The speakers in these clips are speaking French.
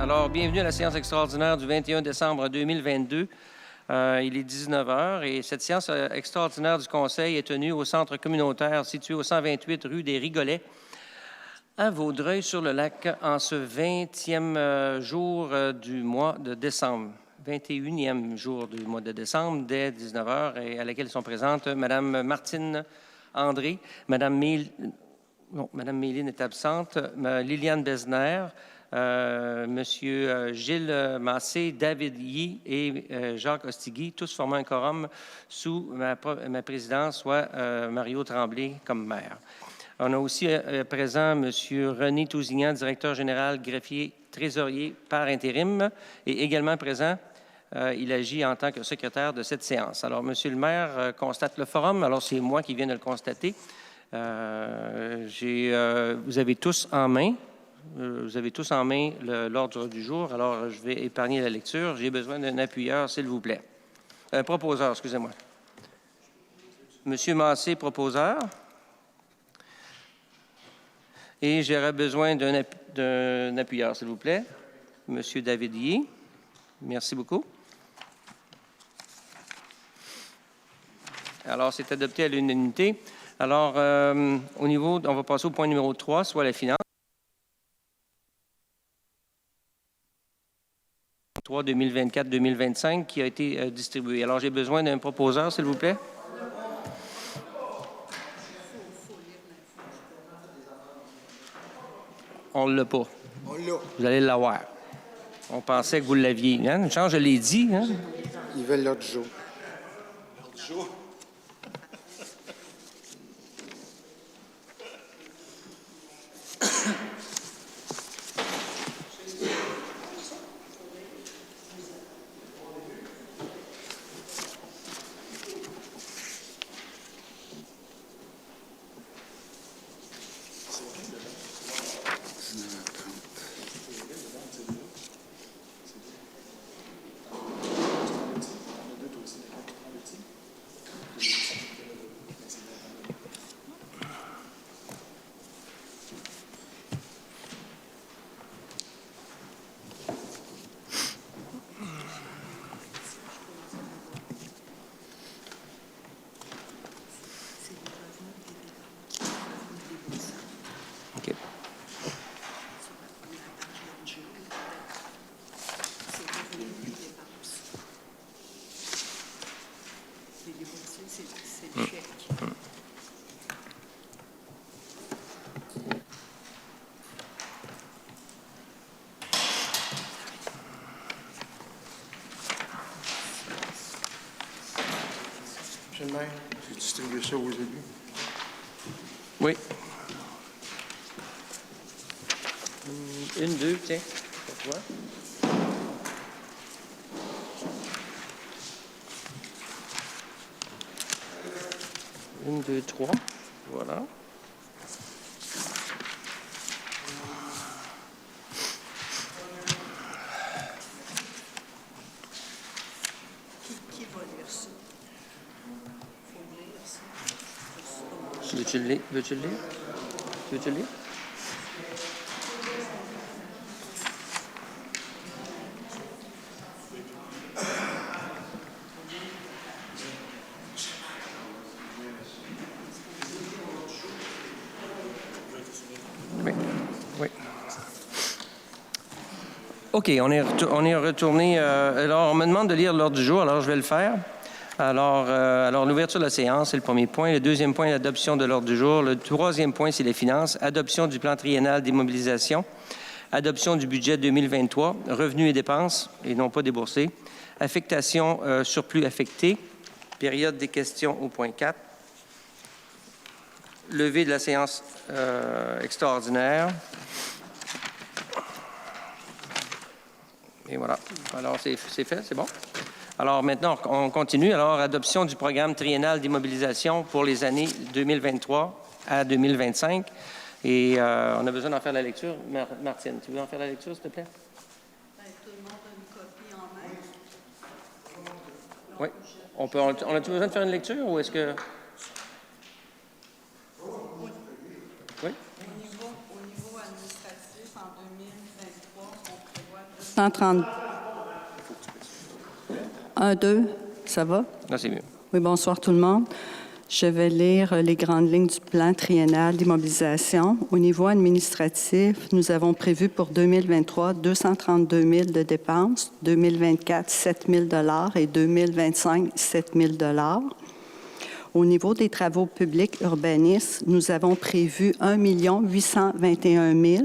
Alors, bienvenue à la séance extraordinaire du 21 décembre 2022. Il est 19 heures et cette séance extraordinaire du Conseil est tenue au centre communautaire situé au 128 rue des Rigolets, à Vaudreuil-sur-le-Lac, en ce 20e jour du mois de décembre. 21e jour du mois de décembre, dès 19 heures, et à laquelle sont présentes Mme Martine André, Mme Méline est absente, Liliane Besner, Monsieur Gilles Massé, David Yee et Jacques Ostigui, tous formant un quorum sous ma présidence, soit Mario Tremblay comme maire. On a aussi présent M. René Tousignan, directeur général, greffier, trésorier par intérim, et également présent, il agit en tant que secrétaire de cette séance. Alors, M. le maire constate le forum. Alors, c'est moi qui viens de le constater. Vous avez tous en main. L'ordre du jour. Alors, je vais épargner la lecture. J'ai besoin d'un appuyeur, s'il vous plaît. Proposeur, excusez-moi. Monsieur Massé, proposeur. Et j'aurais besoin d'un appuyeur, s'il vous plaît. Monsieur David Yee. Merci beaucoup. Alors, c'est adopté à l'unanimité. Alors, on va passer au point numéro 3, soit la finance. 3 2024-2025 qui a été distribué. Alors, j'ai besoin d'un proposeur, s'il vous plaît. On ne l'a pas. Vous allez l'avoir. On pensait que vous l'aviez. Hein? Change, je l'ai dit. Hein? Ils veulent l'autre jour. L'autre jour? Monsieur le maire, j'ai distribué ça aux élus. Oui. Une, deux, tiens, pour toi. Une, deux, trois. Voilà. Qui va lire ça? Il faut lire ça. Veux-tu le lire? Veux-tu le lire? Veux-tu le lire? Oui. Oui. OK, on est retourné. Alors, on me demande de lire l'ordre du jour, alors je vais le faire. Alors l'ouverture de la séance, c'est le premier point. Le deuxième point, l'adoption de l'ordre du jour. Le troisième point, c'est les finances. Adoption du plan triennal d'immobilisation. Adoption du budget 2023. Revenus et dépenses, et non pas déboursés. Affectation surplus affecté. Période des questions au point 4. Levée de la séance extraordinaire. Et voilà. Alors, c'est fait, c'est bon? Alors, maintenant, on continue. Alors, adoption du programme triennal d'immobilisation pour les années 2023 à 2025. Et on a besoin d'en faire la lecture. Martine, tu veux en faire la lecture, s'il te plaît? Bien, tout le monde a une copie en main. Oui. On a-tu besoin de faire une lecture ou est-ce que... Oui. Au niveau administratif, en 2023, on prévoit 2 130. 1, 2, ça va? Là, c'est mieux. Oui, bonsoir tout le monde. Je vais lire les grandes lignes du plan triennal d'immobilisation. Au niveau administratif, nous avons prévu pour 2023 232 000 de dépenses, 2024 7 000 et 2025 7 000 Au niveau des travaux publics urbanistes, nous avons prévu 1 821 000.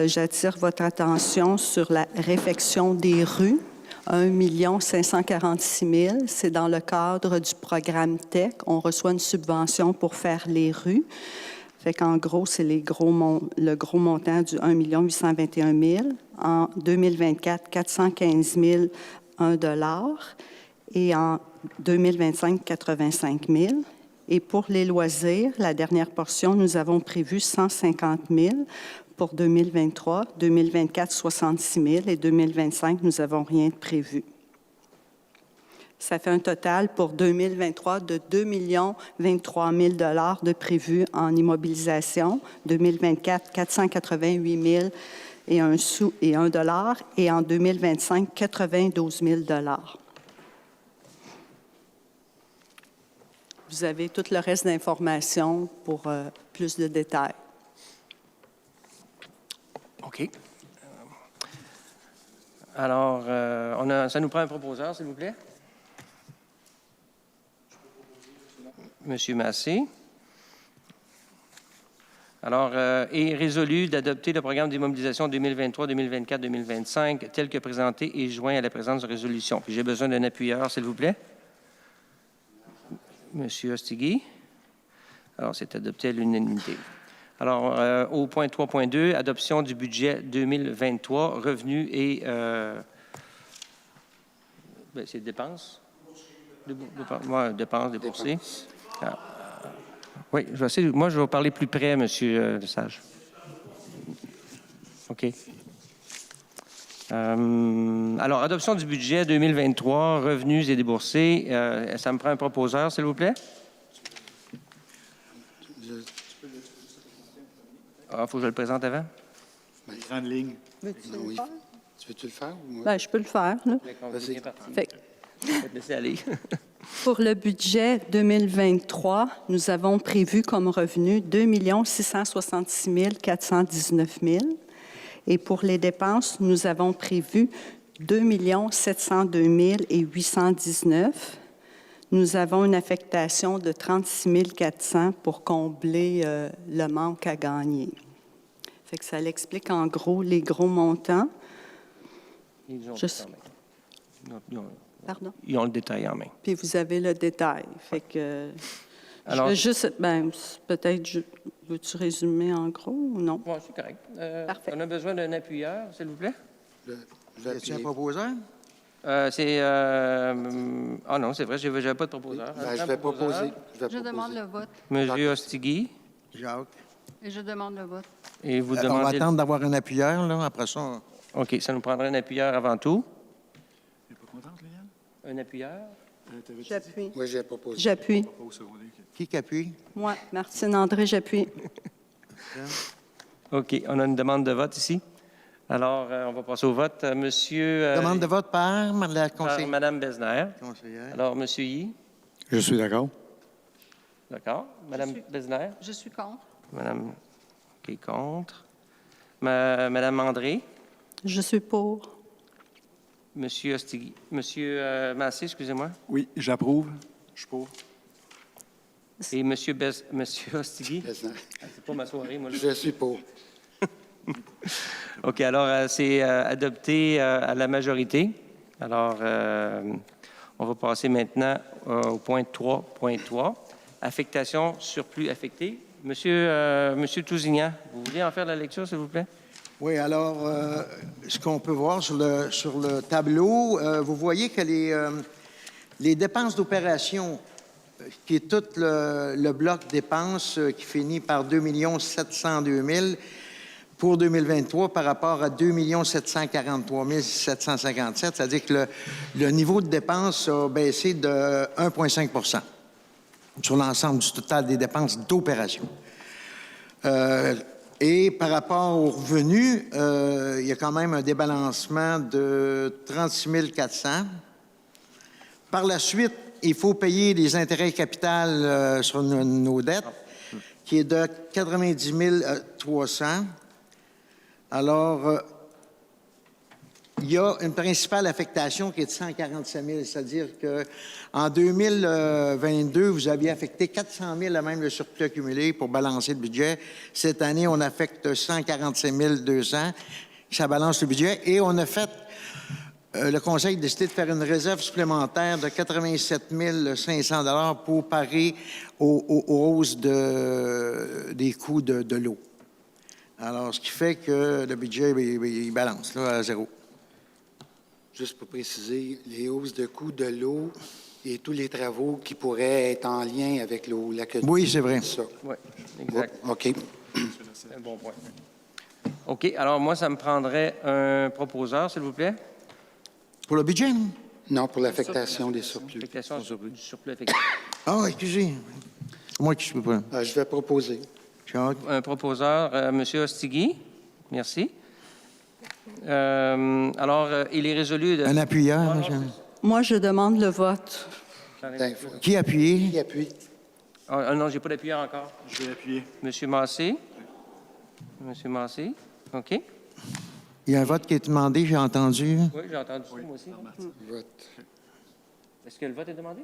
J'attire votre attention sur la réfection des rues. 1 546 000. C'est dans le cadre du programme TEC. On reçoit une subvention pour faire les rues. Fait qu'en gros, c'est le gros montant du 1 821 000. En 2024, 415 000, $1. Et en 2025, 85 000. Et pour les loisirs, la dernière portion, nous avons prévu 150 000 pour 2023, 2024, 66 000 et 2025, nous n'avons rien de prévu. Ça fait un total pour 2023 de 2 023 000 de prévus en immobilisation, 2024, 488 000 et $1, et en 2025, 92 000 $. Vous avez tout le reste d'informations pour plus de détails. OK. Alors, ça nous prend un proposeur, s'il vous plaît. Monsieur Massé. Alors, est résolu d'adopter le programme d'immobilisation 2023, 2024, 2025 tel que présenté et joint à la présente résolution. Puis j'ai besoin d'un appuyeur, s'il vous plaît. Monsieur Ostigui. Alors, c'est adopté à l'unanimité. Alors, au point 3.2, adoption du budget 2023, revenus et... c'est dépenses? Dépenses déboursées. Oui, moi, je vais parler plus près, Monsieur Lesage. OK. Alors, adoption du budget 2023, revenus et déboursés. Ça me prend un proposeur, s'il vous plaît. Il faut que je le présente avant? Les grandes lignes. Veux-tu Non, le faire? Tu veux-tu le faire ou moi? Bien, je peux le faire, là. Vas-y. Fait que, Je vais te laisser aller. pour le budget 2023, nous avons prévu comme revenu 2 666 419 000. Et pour les dépenses, nous avons prévu 2 702 819. Nous avons une affectation de 36 400 pour combler le manque à gagner. Fait que ça l'explique en gros les gros montants. Ils ont Juste- le détail en main. Pardon? Ils ont le détail en main. Puis vous avez le détail. Fait que Alors- je veux juste, peut-être, veux-tu résumer en gros ou non? Oui, c'est correct. Parfait. On a besoin d'un appuyeur, s'il vous plaît. Je vais As-tu un appuyer. proposeur? Ah non, c'est vrai, je n'avais pas de proposeur. Je vais proposer. Je demande le vote. Monsieur Ostigui, Jacques. Et je demande le vote. et vous On va demandez... attendre d'avoir un appuyeur, là. Après ça, OK, ça nous prendrait un appuyeur avant tout. tu n'es pas contente, Léane? Un appuyeur? J'appuie. Oui, j'ai proposé. J'appuie. Qui appuie? Moi, Martine André, j'appuie. OK, on a une demande de vote ici. Alors, on va passer au vote. Monsieur... Demande de vote par la par conseillère. Mme Besner. Conseillère. Alors, Monsieur Yi, Je suis d'accord. d'accord. Madame Besner, Je suis contre. Madame qui est contre. Madame André, Je suis pour. Monsieur Ostigui, Monsieur Massé, excusez-moi, Oui, j'approuve. Je suis pour. et Monsieur Ostigui. Besner. C'est pas ma soirée, moi. Je suis pour. OK, alors c'est adopté à la majorité. Alors, on va passer maintenant au point 3.3, affectation surplus affecté. Monsieur Tousignan, vous voulez en faire la lecture, s'il vous plaît? Oui, alors, ce qu'on peut voir sur le tableau, vous voyez que les dépenses d'opération, qui est tout le bloc dépenses qui finit par 2 702 000 pour 2023 par rapport à 2 743 757, c'est-à-dire que le niveau de dépenses a baissé de 1,5 sur l'ensemble du total des dépenses d'opération. Et par rapport aux revenus, il y a quand même un débalancement de 36 400. Par la suite, il faut payer les intérêts capital sur nos dettes, qui est de 90 300. Alors, il y a une principale affectation qui est de 147 000, c'est-à-dire qu'en 2022, vous aviez affecté 400 000 à même le surplus accumulé pour balancer le budget. Cette année, on affecte 147 200. Ça balance le budget. Et on a fait, le Conseil a décidé de faire une réserve supplémentaire de 87 500 pour parer aux hausses des coûts de l'eau. Alors, ce qui fait que le budget, il balance là, à zéro. Juste pour préciser, les hausses de coûts de l'eau et tous les travaux qui pourraient être en lien avec l'eau. Oui, c'est vrai. Ça. Oui, exact. OK. C'est un bon point. OK. Alors, moi, ça me prendrait un proposeur, s'il vous plaît. Pour le budget, non? Non, pour l'affectation des surplus. Affectation du surplus effectif. Ah, excusez. C'est moi qui ne suis pas. Je vais proposer. J'ai hâte. Un proposeur, M. Ostigui. Merci. Alors, il est résolu de... Un appuyeur. monsieur. Moi, je demande le vote. Qui a appuyé? Qui appuie? Ah, non, je n'ai pas d'appuyeur encore. Je vais appuyer. M. Massé. M. Massé. OK. Il y a un vote qui est demandé, j'ai entendu. Oui, j'ai entendu ça, moi aussi. Vote. Est-ce que le vote est demandé?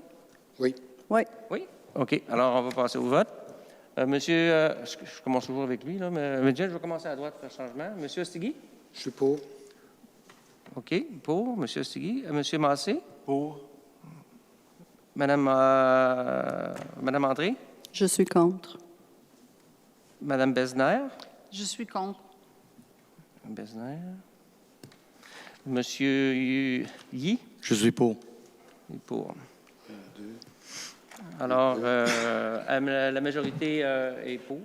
Oui. Oui. Oui. OK. Alors, on va passer au vote. Monsieur, je commence toujours avec lui, là, mais je vais commencer à droite pour changement. Monsieur Ostigui? Je suis pour. OK. Pour. Monsieur Ostigui. Monsieur Massé? Pour. Madame André? Je suis contre. Madame Besner? Je suis contre. Besner. Monsieur Yi? Je suis pour. Il est pour. Alors, la majorité est pour.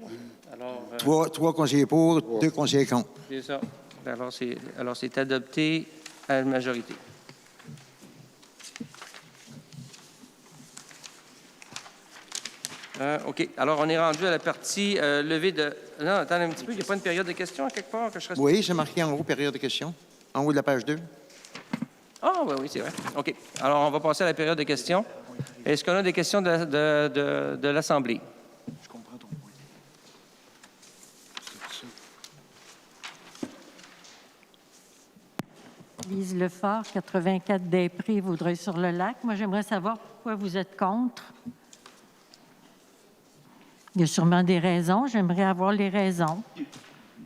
Alors, Trois conseillers pour, 2 conseillers contre. c'est ça. Alors, c'est adopté à la majorité. OK. Alors, on est rendu à la partie levée de... Non, attendez un petit peu. Il n'y a pas une période de questions à quelque part que je reste... Oui, c'est marqué en haut, période de questions. En haut de la page 2. Ah, oui, c'est vrai. OK. Alors, on va passer à la période de questions. Est-ce qu'on a des questions de l'Assemblée? Je comprends ton point. Lise Lefort, 84 des Prés, Vaudreuil-sur-le-Lac. Moi, j'aimerais savoir pourquoi vous êtes contre. Il y a sûrement des raisons. J'aimerais avoir les raisons,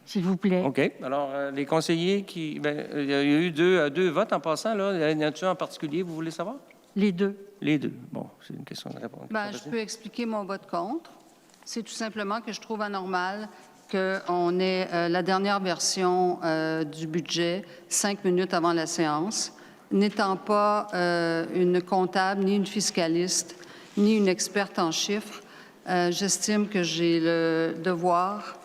s'il vous plaît. OK. Alors, les conseillers qui... Bien, il y a eu deux votes en passant, là. Y en a-t-il un en particulier, vous voulez savoir? Les deux. Les deux. Bon, c'est une question de réponse. Ben, je peux expliquer mon vote contre. C'est tout simplement que je trouve anormal qu'on ait la dernière version du budget 5 minutes avant la séance. N'étant pas une comptable, ni une fiscaliste, ni une experte en chiffres, j'estime que j'ai le devoir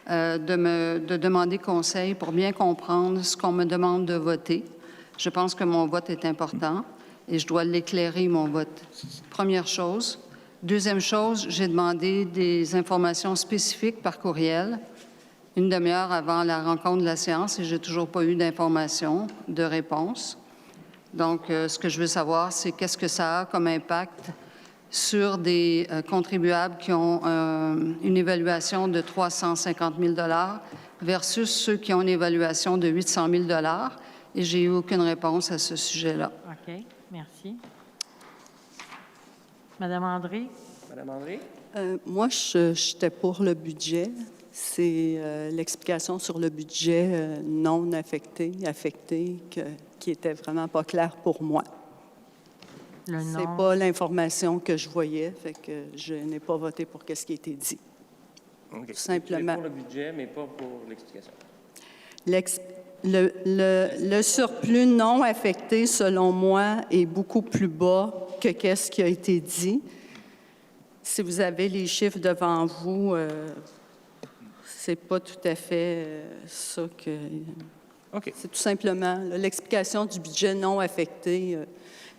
de demander conseil pour bien comprendre ce qu'on me demande de voter. Je pense que mon vote est important et je dois l'éclairer, mon vote. Première chose. Deuxième chose, j'ai demandé des informations spécifiques par courriel une demi-heure avant la rencontre de la séance et je n'ai toujours pas eu d'informations, de réponse. Donc, ce que je veux savoir, c'est qu'est-ce que ça a comme impact sur des contribuables qui ont une évaluation de 350 000 versus ceux qui ont une évaluation de 800 000 et j'ai eu aucune réponse à ce sujet-là. OK. Merci. Madame André? Madame André? Moi, j'étais pour le budget. C'est l'explication sur le budget non affecté, qui était vraiment pas claire pour moi. Le nom. C'est pas l'information que je voyais, fait que je n'ai pas voté pour ce qui a été dit. OK. Tout simplement. Pour le budget, mais pas pour l'explication. Le surplus non affecté, selon moi, est beaucoup plus bas que ce qui a été dit. Si vous avez les chiffres devant vous, c'est pas tout à fait ça que... OK. C'est tout simplement l'explication du budget non affecté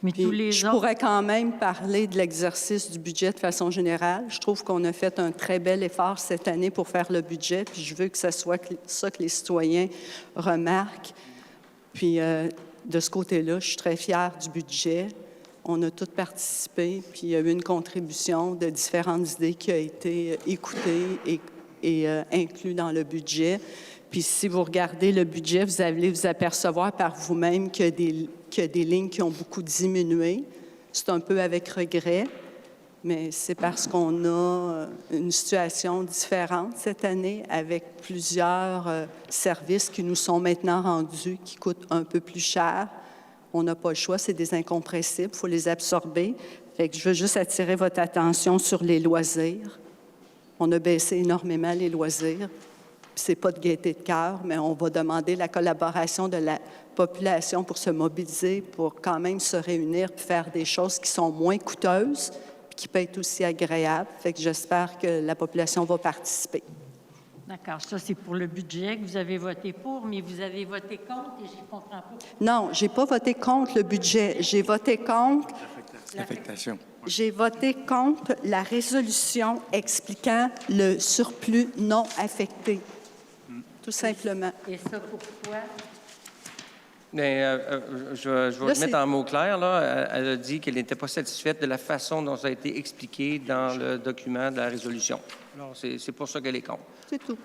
Mais Puis tous les je autres, pourrais quand même parler de l'exercice du budget de façon générale. Je trouve qu'on a fait un très bel effort cette année pour faire le budget, puis je veux que ce soit ça que les citoyens remarquent. Puis de ce côté-là, je suis très fière du budget. On a tous participé, puis il y a eu une contribution de différentes idées qui a été écoutée et inclus dans le budget. Puis si vous regardez le budget, vous allez vous apercevoir par vous-même qu'il y a des lignes qui ont beaucoup diminué. C'est un peu avec regret, mais c'est parce qu'on a une situation différente cette année avec plusieurs services qui nous sont maintenant rendus, qui coûtent un peu plus cher. On n'a pas le choix, c'est des incompressibles, il faut les absorber. Fait que je veux juste attirer votre attention sur les loisirs. On a baissé énormément les loisirs. Ce n'est pas de gaieté de cœur, mais on va demander la collaboration de la population pour se mobiliser, pour quand même se réunir et faire des choses qui sont moins coûteuses et qui peuvent être aussi agréables. Fait que j'espère que la population va participer. d'accord, ça c'est pour le budget que vous avez voté pour, mais vous avez voté contre et je ne comprends pas. Non, je n'ai pas voté contre le budget. J'ai voté contre L'affectation. J'ai voté contre la résolution expliquant le surplus non affecté, tout simplement. Et ça, pourquoi? Bien, je vais Là, vous mettre c'est- en mots clairs. Là. Elle a dit qu'elle n'était pas satisfaite de la façon dont ça a été expliqué dans le document de la résolution. Alors, c'est pour ça qu'elle est contre. C'est tout.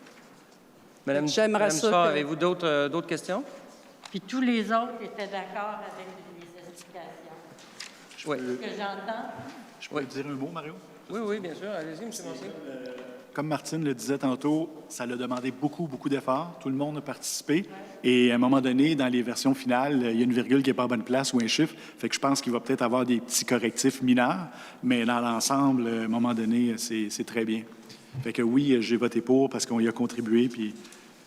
Madame, J'aimerais Madame ça Sarr, que- avez-vous d'autres questions? Puis tous les autres étaient d'accord avec les explications. Oui. Ce que j'entends, Je peux dire un mot, Mario? Oui, bien sûr. Allez-y, M. Mercier. Comme Martine le disait tantôt, ça l'a demandé beaucoup d'efforts. Tout le monde a participé. Et à un moment donné, dans les versions finales, il y a une virgule qui n'est pas à bonne place ou un chiffre. Fait que je pense qu'il va peut-être avoir des petits correctifs mineurs. Mais dans l'ensemble, à un moment donné, c'est très bien. Fait que oui, j'ai voté pour parce qu'on y a contribué. Puis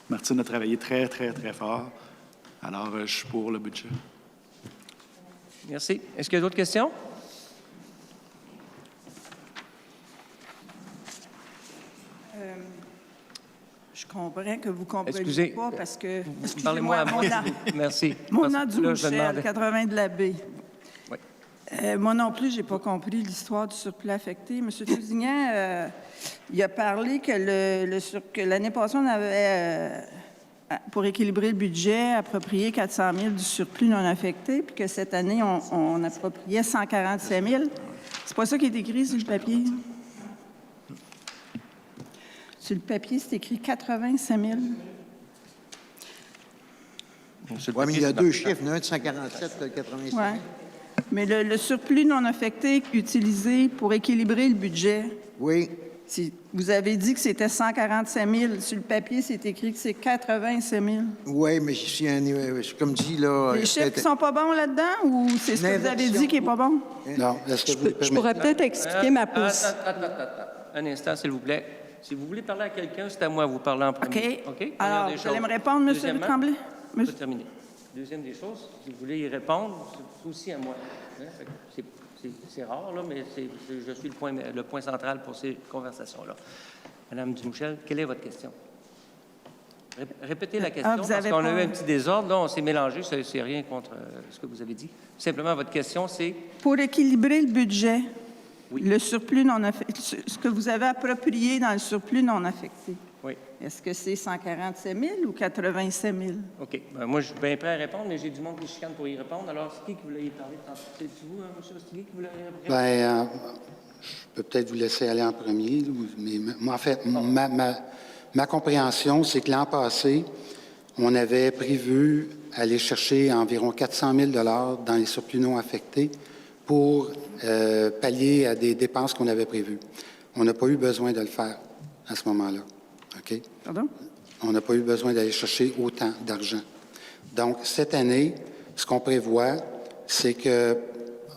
Martine a travaillé très, très, très fort. Alors, je suis pour le budget. Merci. Est-ce qu'il y a d'autres questions? Je comprends que vous ne compreniez Excusez. pas parce que... Parlez-moi à moi. Excusez-moi, Merci. mon Parce nom que du là, je Michel, demandais. 80 de la baie. Oui. Moi non plus, je n'ai pas compris l'histoire du surplus affecté. M. Tousignan, il a parlé que l'année passée, on avait, pour équilibrer le budget, approprié 400 000 du surplus non affecté, puis que cette année, on appropriait 145 000. C'est pas ça qui est écrit sur le papier. Sur le papier, c'est écrit 85 000. Oui, mais il y a deux chiffres, il y en a un de 147 et 85 000. Oui. Mais le surplus non affecté utilisé pour équilibrer le budget, Oui, vous avez dit que c'était 145 000. Sur le papier, c'est écrit que c'est 85 000. oui, mais comme dit, là... Les chiffres qui sont pas bons là-dedans ou c'est ce que vous avez dit qui est pas bon? Non, est-ce que vous Je pourrais peut-être expliquer ma position. Attends. Un instant, s'il vous plaît. Si vous voulez parler à quelqu'un, c'est à moi de vous parler en premier. OK. Première Alors, des vous allez choses. me répondre, M. Deuxièmement, Tremblay? je vais terminer. Deuxième des choses, si vous voulez y répondre, c'est aussi à moi. Hein? Fait que c'est rare, là, mais je suis le point central pour ces conversations-là. Madame Dumouchel, quelle est votre question? Répétez la question, vous parce avez qu'on a pas- eu un petit désordre. Là, on s'est mélangé, c'est rien contre ce que vous avez dit. Simplement, votre question, c'est... Pour équilibrer le budget, Oui. le surplus non affecté, ce que vous avez approprié dans le surplus non affecté, Oui. est-ce que c'est 147 000 ou 87 000? OK. Ben, moi, je suis bien prêt à répondre, mais j'ai du monde qui chicane pour y répondre. Alors, c'est qui voulait y parler? C'est vous, M. Ostillier, qui voulait y répondre? Bien, je peux peut-être vous laisser aller en premier, mais moi, en fait, ma compréhension, c'est que l'an passé, on avait prévu aller chercher environ 400 000 dans les surplus non affectés pour pallier à des dépenses qu'on avait prévues. On n'a pas eu besoin de le faire à ce moment-là. OK? Pardon? On n'a pas eu besoin d'aller chercher autant d'argent. Donc, cette année, ce qu'on prévoit, c'est que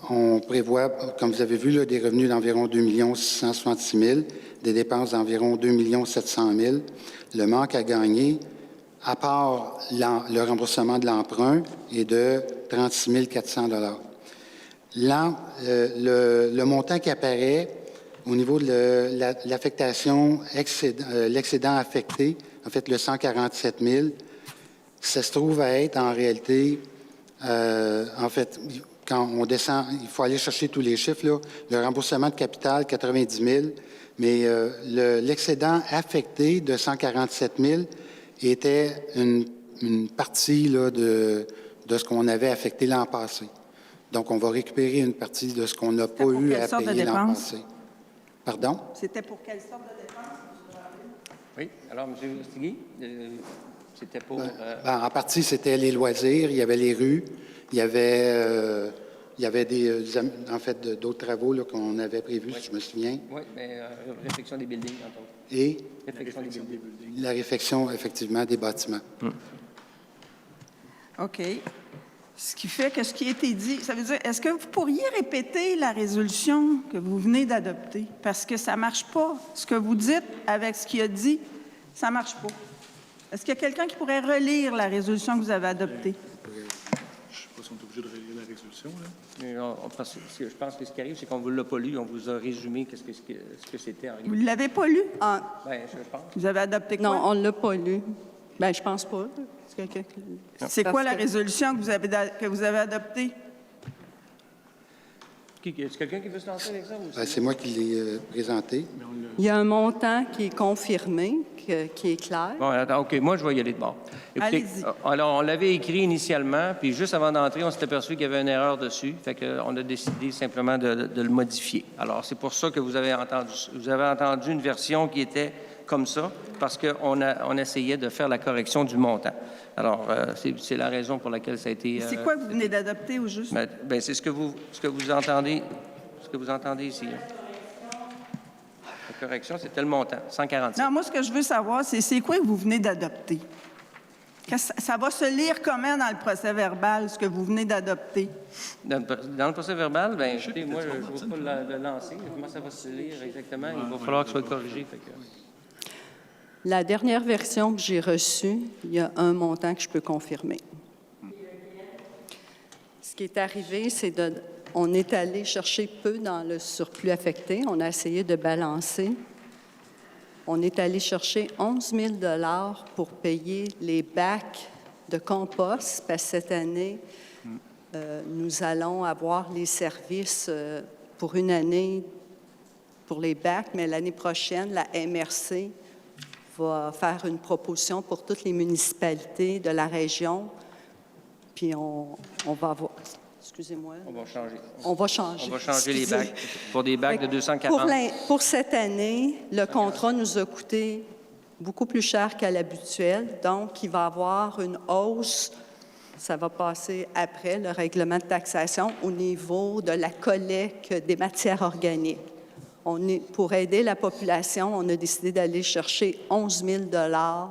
on prévoit, comme vous avez vu, là, des revenus d'environ 2 666 000, des dépenses d'environ 2 700 000. Le manque à gagner, à part le remboursement de l'emprunt, est de 36 400 le montant qui apparaît au niveau de l'affectation, l'excédent affecté, en fait, le 147 000, ça se trouve à être en réalité, en fait, quand on descend, il faut aller chercher tous les chiffres, là. Le remboursement de capital, 90 000, mais l'excédent affecté de 147 000 était une partie là, de ce qu'on avait affecté l'an passé. Donc, on va récupérer une partie de ce qu'on n'a pas eu à payer l'an passé. Pardon? C'était pour quelle sorte de dépenses? Oui. Alors, M. Stigui, c'était pour... En partie, c'était les loisirs, il y avait les rues, il y avait en fait d'autres travaux là, qu'on avait prévus, si je me souviens. Oui, mais réfection des buildings, entre autres. Et Réfection des buildings. la réfection, effectivement, des bâtiments. OK. Ce qui fait que ce qui a été dit, ça veut dire, est-ce que vous pourriez répéter la résolution que vous venez d'adopter? Parce que ça ne marche pas. Ce que vous dites avec ce qu'il a dit, ça ne marche pas. Est-ce qu'il y a quelqu'un qui pourrait relire la résolution que vous avez adoptée? Je ne sais pas si on est obligé de relire la résolution, là. Mais je pense que ce qui arrive, c'est qu'on ne vous l'a pas lu, on vous a résumé ce que c'était en Vous réalité. ne l'avez pas lu? Ben, je pense. Vous avez adopté quoi? Non, on ne l'a pas lu. Bien, je pense pas. C'est quoi la résolution que vous avez adoptée? Est-ce quelqu'un qui veut se lancer avec ça? C'est moi qui l'ai présenté. Il y a un montant qui est confirmé, qui est clair. Bon, attends, OK, moi, je vais y aller de bord. Écoutez, Allez-y. alors, on l'avait écrit initialement, puis juste avant d'entrer, on s'est aperçu qu'il y avait une erreur dessus. Fait qu'on a décidé simplement de le modifier. Alors, c'est pour ça que vous avez entendu une version qui était comme ça, parce qu'on essayait de faire la correction du montant. Alors, c'est la raison pour laquelle ça a été... C'est quoi que vous venez d'adopter au juste? Ben, c'est ce que vous entendez ici. Là. La correction, c'était le montant, 147. Non, moi, ce que je veux savoir, c'est quoi que vous venez d'adopter? Ça va se lire comment dans le procès-verbal, ce que vous venez d'adopter? Dans le procès-verbal, bien, écoutez, moi, je ne veux pas le lancer. Comment ça va se lire exactement? Il va falloir que ce soit corrigé. Fait que... La dernière version que j'ai reçue, il y a un montant que je peux confirmer. Ce qui est arrivé, c'est on est allé chercher peu dans le surplus affecté. On a essayé de balancer. On est allé chercher 11 000 $ pour payer les bacs de compost, parce que cette année, nous allons avoir les services pour une année pour les bacs, mais l'année prochaine, la MRC va faire une proposition pour toutes les municipalités de la région. Puis on va avoir... Excusez-moi. On va changer. On va changer. On va changer les Excusez. bacs pour des bacs de 240. Pour cette année, le contrat nous a coûté beaucoup plus cher qu'à l'habituel. Donc, il va y avoir une hausse. Ça va passer après le règlement de taxation au niveau de la collecte des matières organiques. Pour aider la population, on a décidé d'aller chercher 11 000 $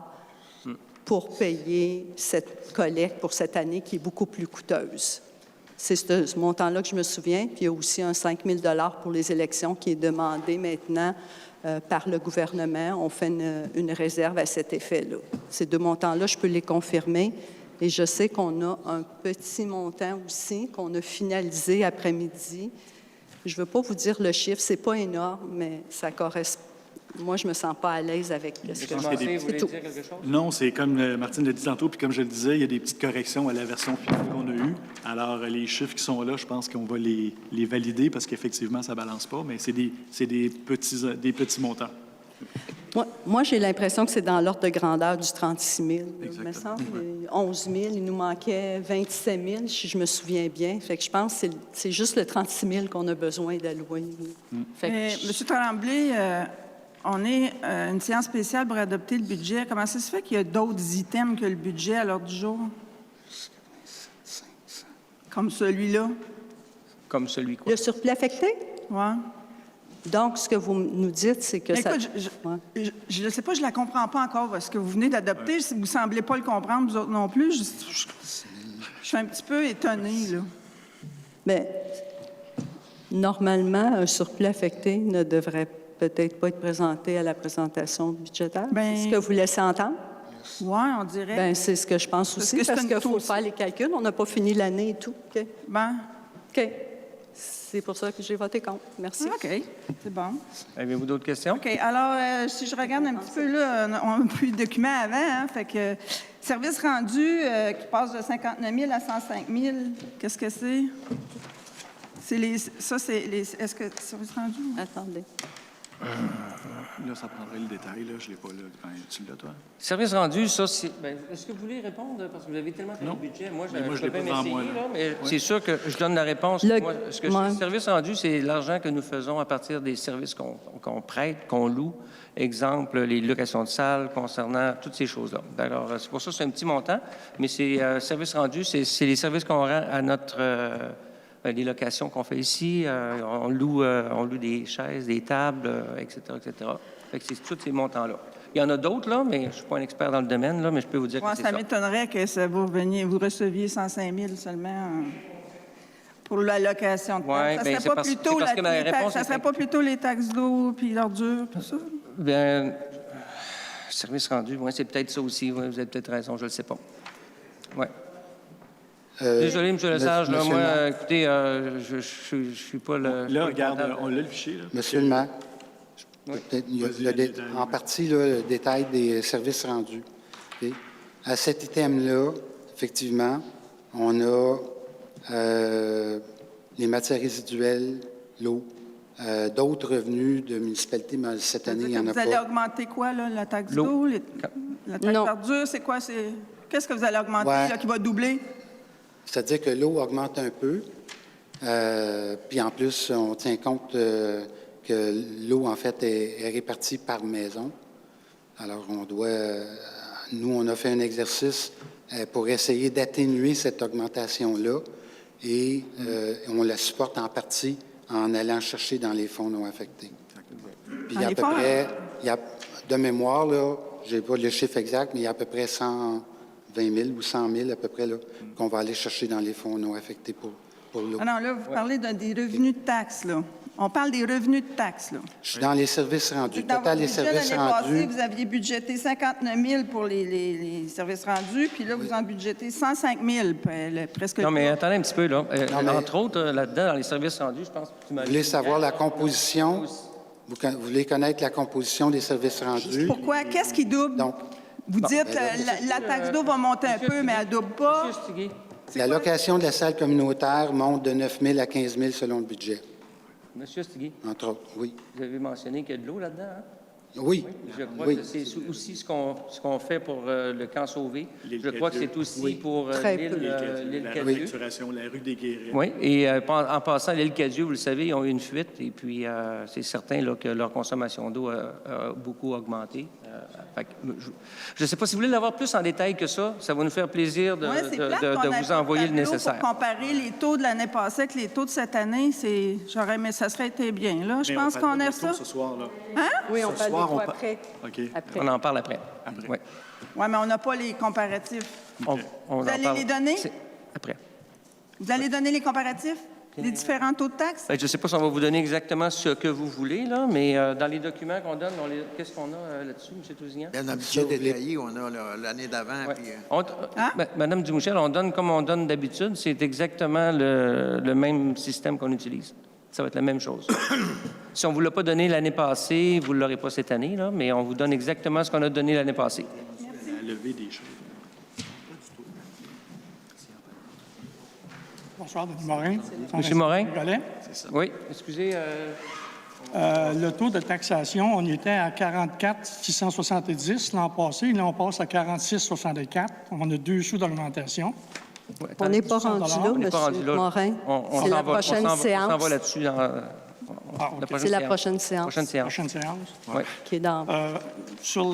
pour payer cette collecte pour cette année qui est beaucoup plus coûteuse. C'est ce montant-là que je me souviens. Puis il y a aussi un 5 000 $ pour les élections qui est demandé maintenant par le gouvernement. On fait une réserve à cet effet-là. Ces deux montants-là, je peux les confirmer. Et je sais qu'on a un petit montant aussi qu'on a finalisé après-midi. Je ne veux pas vous dire le chiffre, c'est pas énorme, mais ça correspond. Moi, je me sens pas à l'aise avec ce que Vous je voulez fais. dire C'est tout. quelque chose? Non, c'est comme Martine l'a dit tantôt, puis comme je le disais, il y a des petites corrections à la version finale qu'on a eue. Alors, les chiffres qui sont là, je pense qu'on va les valider parce qu'effectivement, ça ne balance pas, mais c'est des petits montants. Moi j'ai l'impression que c'est dans l'ordre de grandeur du 36 000. Il me semble 11 000, il nous manquait 27 000, si je me souviens bien. Fait que je pense que c'est juste le 36 000 qu'on a besoin d'allouer. Monsieur Tremblay, on est une séance spéciale pour adopter le budget. Comment ça se fait qu'il y a d'autres items que le budget à l'ordre du jour? Comme celui-là? Comme celui quoi? Le surplus affecté? Oui. Donc, ce que vous nous dites, c'est que ça... Écoute, je ne sais pas, je ne la comprends pas encore, ce que vous venez d'adopter. Vous ne semblez pas le comprendre, vous autres non plus. Je suis un petit peu étonnée, là. Bien, normalement, un surplus affecté ne devrait peut-être pas être présenté à la présentation budgétaire. Ben, c'est ce que vous laissez entendre? Oui, on dirait. Bien, c'est ce que je pense aussi, parce qu'il faut faire les calculs. On n'a pas fini l'année et tout. OK. Ben. OK. C'est pour ça que j'ai voté contre. Merci. OK, c'est bon. Avez-vous d'autres questions? OK, alors, si je regarde un petit peu, là, on n'a plus de documents avant, hein, fait que Service rendu qui passe de 59 000 à 105 000, qu'est-ce que c'est? Est-ce que service rendu? Attendez. Là, ça prendrait le détail. Là. Je ne l'ai pas là. Tu l'as, toi? Service rendu, ça, c'est... est-ce que vous voulez répondre? Parce que vous avez tellement fait le budget. Moi, je l'ai peux pas bien devant m'essayer, moi, là, là. mais c'est sûr que je donne la réponse. Moi, ce que Ouais. le service rendu, c'est l'argent que nous faisons à partir des services qu'on prête, qu'on loue. Exemple, les locations de salles concernant toutes ces choses-là. Alors, c'est pour ça que c'est un petit montant, mais c'est service rendu, c'est les services qu'on rend à notre... les locations qu'on fait ici, on loue des chaises, des tables, etc., etc. Fait que c'est tous ces montants-là. Il y en a d'autres, là, mais je ne suis pas un expert dans le domaine, là, mais je peux vous dire que c'est ça. Ça m'étonnerait que vous receviez 105 000 seulement pour la location de Ouais, taxes. Ça serait pas plutôt les taxes d'eau puis l'ordure, tout ça? Bien, service rendu, oui, c'est peut-être ça aussi. Ouais, vous avez peut-être raison, je ne le sais pas. Oui. Désolé, M. Lesage, là, moi, écoutez, je suis pas le... Là, regarde, on l'a le fichier. Là. Monsieur le maire, en partie, là, le détail des services rendus. OK? À cet item-là, effectivement, on a les matières résiduelles, l'eau, d'autres revenus de municipalités, mais cette année, il n'y en a Vous allez pas. augmenter quoi, là, la taxe d'eau? La taxe d'ordure, c'est quoi? Qu'est-ce que vous allez augmenter, là, qui va doubler? C'est-à-dire que l'eau augmente un peu, puis en plus, on tient compte que l'eau, en fait, est répartie par maison. Alors, nous, on a fait un exercice pour essayer d'atténuer cette augmentation-là et on la supporte en partie en allant chercher dans les fonds non affectés. Puis il y a à peu près, de mémoire, là, je n'ai pas le chiffre exact, mais il y a à peu près 120 000 ou 100 000 à peu près là, qu'on va aller chercher dans les fonds non affectés pour l'eau. Ah non, là, vous parlez des revenus de taxes, là. On parle des revenus de taxes, là. Je suis dans les services rendus. Dans Total, les votre budget services l'année rendus. passée, vous aviez budgété 59 000 pour les services rendus, puis là, vous en budgétez 105 000, presque. Non, mais le attendez un petit peu, là. mais- Entre autres, là-dedans, dans les services rendus, je pense que tu m'as Vous voulez savoir la composition? Vous voulez connaître la composition des services rendus? Pourquoi? Qu'est-ce qui double? Donc, Vous dites la taxe d'eau va monter un peu, mais elle ne double pas. Monsieur Stiguet. la location de la salle communautaire monte de 9 000 à 15 000 selon le budget, Monsieur Stiguet, entre autres. Oui. vous avez mentionné qu'il y a de l'eau là-dedans, hein? Oui. Je crois Oui. que c'est aussi ce qu'on fait pour le camp sauvé. Je crois que c'est aussi pour Très l'île peu. l'île La Cadieux. restructuration, la rue des Guérets. Oui, et en passant, l'île Cadieux, vous le savez, ils ont eu une fuite, et puis c'est certain là, que leur consommation d'eau a beaucoup augmenté. Fait que, je ne sais pas si vous voulez l'avoir plus en détail que ça va nous faire plaisir de, Ouais, c'est plate de qu'on ait vous pas envoyer le tableau nécessaire. Pour comparer les taux de l'année passée avec les taux de cette année, mais ça serait été bien. Là, je Mais pense on qu'on parle a de ça. ce soir, là. Oui, on Ce parle soir, des on fois par- après. OK. Après. On en parle après. Oui. Oui, mais on n'a pas les comparatifs. On Vous en allez parle. les donner? C'est- Après. Vous allez donner les comparatifs des différents taux de taxes? Je ne sais pas si on va vous donner exactement ce que vous voulez, là, mais dans les documents qu'on donne, qu'est-ce qu'on a là-dessus, M. Tousignan? Il y a un budget détaillé, on a l'année d'avant. Ouais. Puis, Madame Dumouchel, on donne comme on donne d'habitude. C'est exactement le même système qu'on utilise. Ça va être la même chose. Si on ne vous l'a pas donné l'année passée, vous ne l'aurez pas cette année, là, mais on vous donne exactement ce qu'on a donné l'année passée. La levée des choses. Bonsoir, Denis Morin. Monsieur Morin? Rigolet. Oui, excusez. Le taux de taxation, on était à 44 670 l'an passé. Là, on passe à 46 64. On a 2 sous d'augmentation. Ouais, On n'est pas 100 rendu là, on n'est pas rendu M. là. Morin. On C'est s'en la va- prochaine on s'en séance. va là-dessus. Dans, Ah, OK. la C'est la séance. prochaine séance Prochaine séance. Prochaine séance. Oui. qui est dans... Sur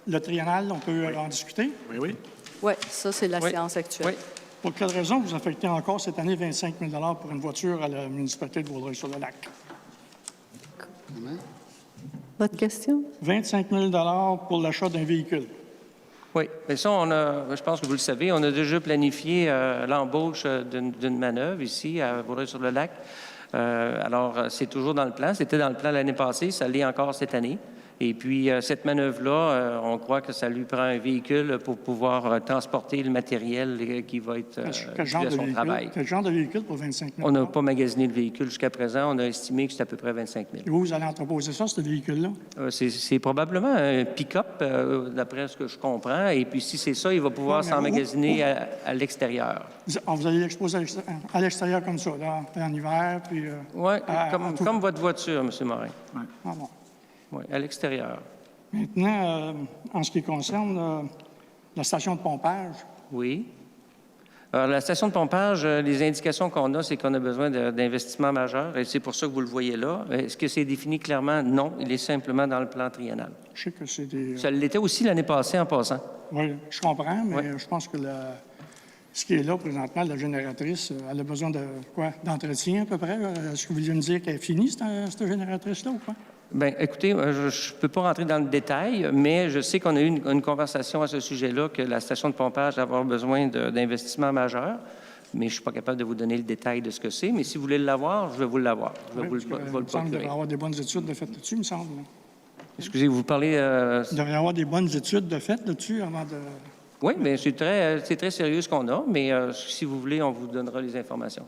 le triennal, on peut en discuter. Oui, oui. Oui, ça, c'est la Oui. séance actuelle. Oui. Pour quelle raison vous affectez encore cette année 25 000 pour une voiture à la municipalité de Vaudreuil-sur-le-Lac? Votre question? 25 000 pour l'achat d'un véhicule. Oui, mais ça, je pense que vous le savez, on a déjà planifié l'embauche d'une manœuvre ici à Vaudreuil-sur-le-Lac. Alors, c'est toujours dans le plan. C'était dans le plan l'année passée, ça l'est encore cette année. Et puis, cette manœuvre-là, on croit que ça lui prend un véhicule pour pouvoir transporter le matériel qui va être Quel genre dû à de son véhicule? travail. Quel genre de véhicule pour 25 000 On n'a pas magasiné le véhicule jusqu'à présent. On a estimé que c'est à peu près 25 000. Et vous allez entreposer ça, ce véhicule-là? C'est probablement un pick-up, d'après ce que je comprends. Et puis, si c'est ça, il va pouvoir Ouais, mais s'emmagasiner à l'extérieur. Vous allez l'exposer à l'extérieur comme ça, là, en hiver, puis... Oui, tout- comme votre voiture, M. Morin. Ah bon. Oui, à l'extérieur. Maintenant, en ce qui concerne la station de pompage, Oui. Alors, la station de pompage, les indications qu'on a, c'est qu'on a besoin d'investissements majeurs, et c'est pour ça que vous le voyez là. Est-ce que c'est défini clairement? Non, il est simplement dans le plan triennal. je sais que c'est des... Ça l'était aussi l'année passée en passant. Oui, je comprends, mais Oui. je pense que ce qui est là présentement, la génératrice, elle a besoin de quoi? D'entretien à peu près? Est-ce que vous vouliez me dire qu'elle est finie, cette génératrice-là, ou quoi? Bien, écoutez, je ne peux pas rentrer dans le détail, mais je sais qu'on a eu une conversation à ce sujet-là, que la station de pompage va avoir besoin d'investissements majeurs, mais je ne suis pas capable de vous donner le détail de ce que c'est. Mais si vous voulez l'avoir, je vais vous l'avoir. Je vais Oui, vous parce que, le il me semble qu'il procurer. devrait y avoir des bonnes études de fait là-dessus, il me semble. Là. Excusez, vous parlez... Il devrait y avoir des bonnes études de fait là-dessus avant de... Oui, bien, c'est très sérieux ce qu'on a, mais si vous voulez, on vous donnera les informations.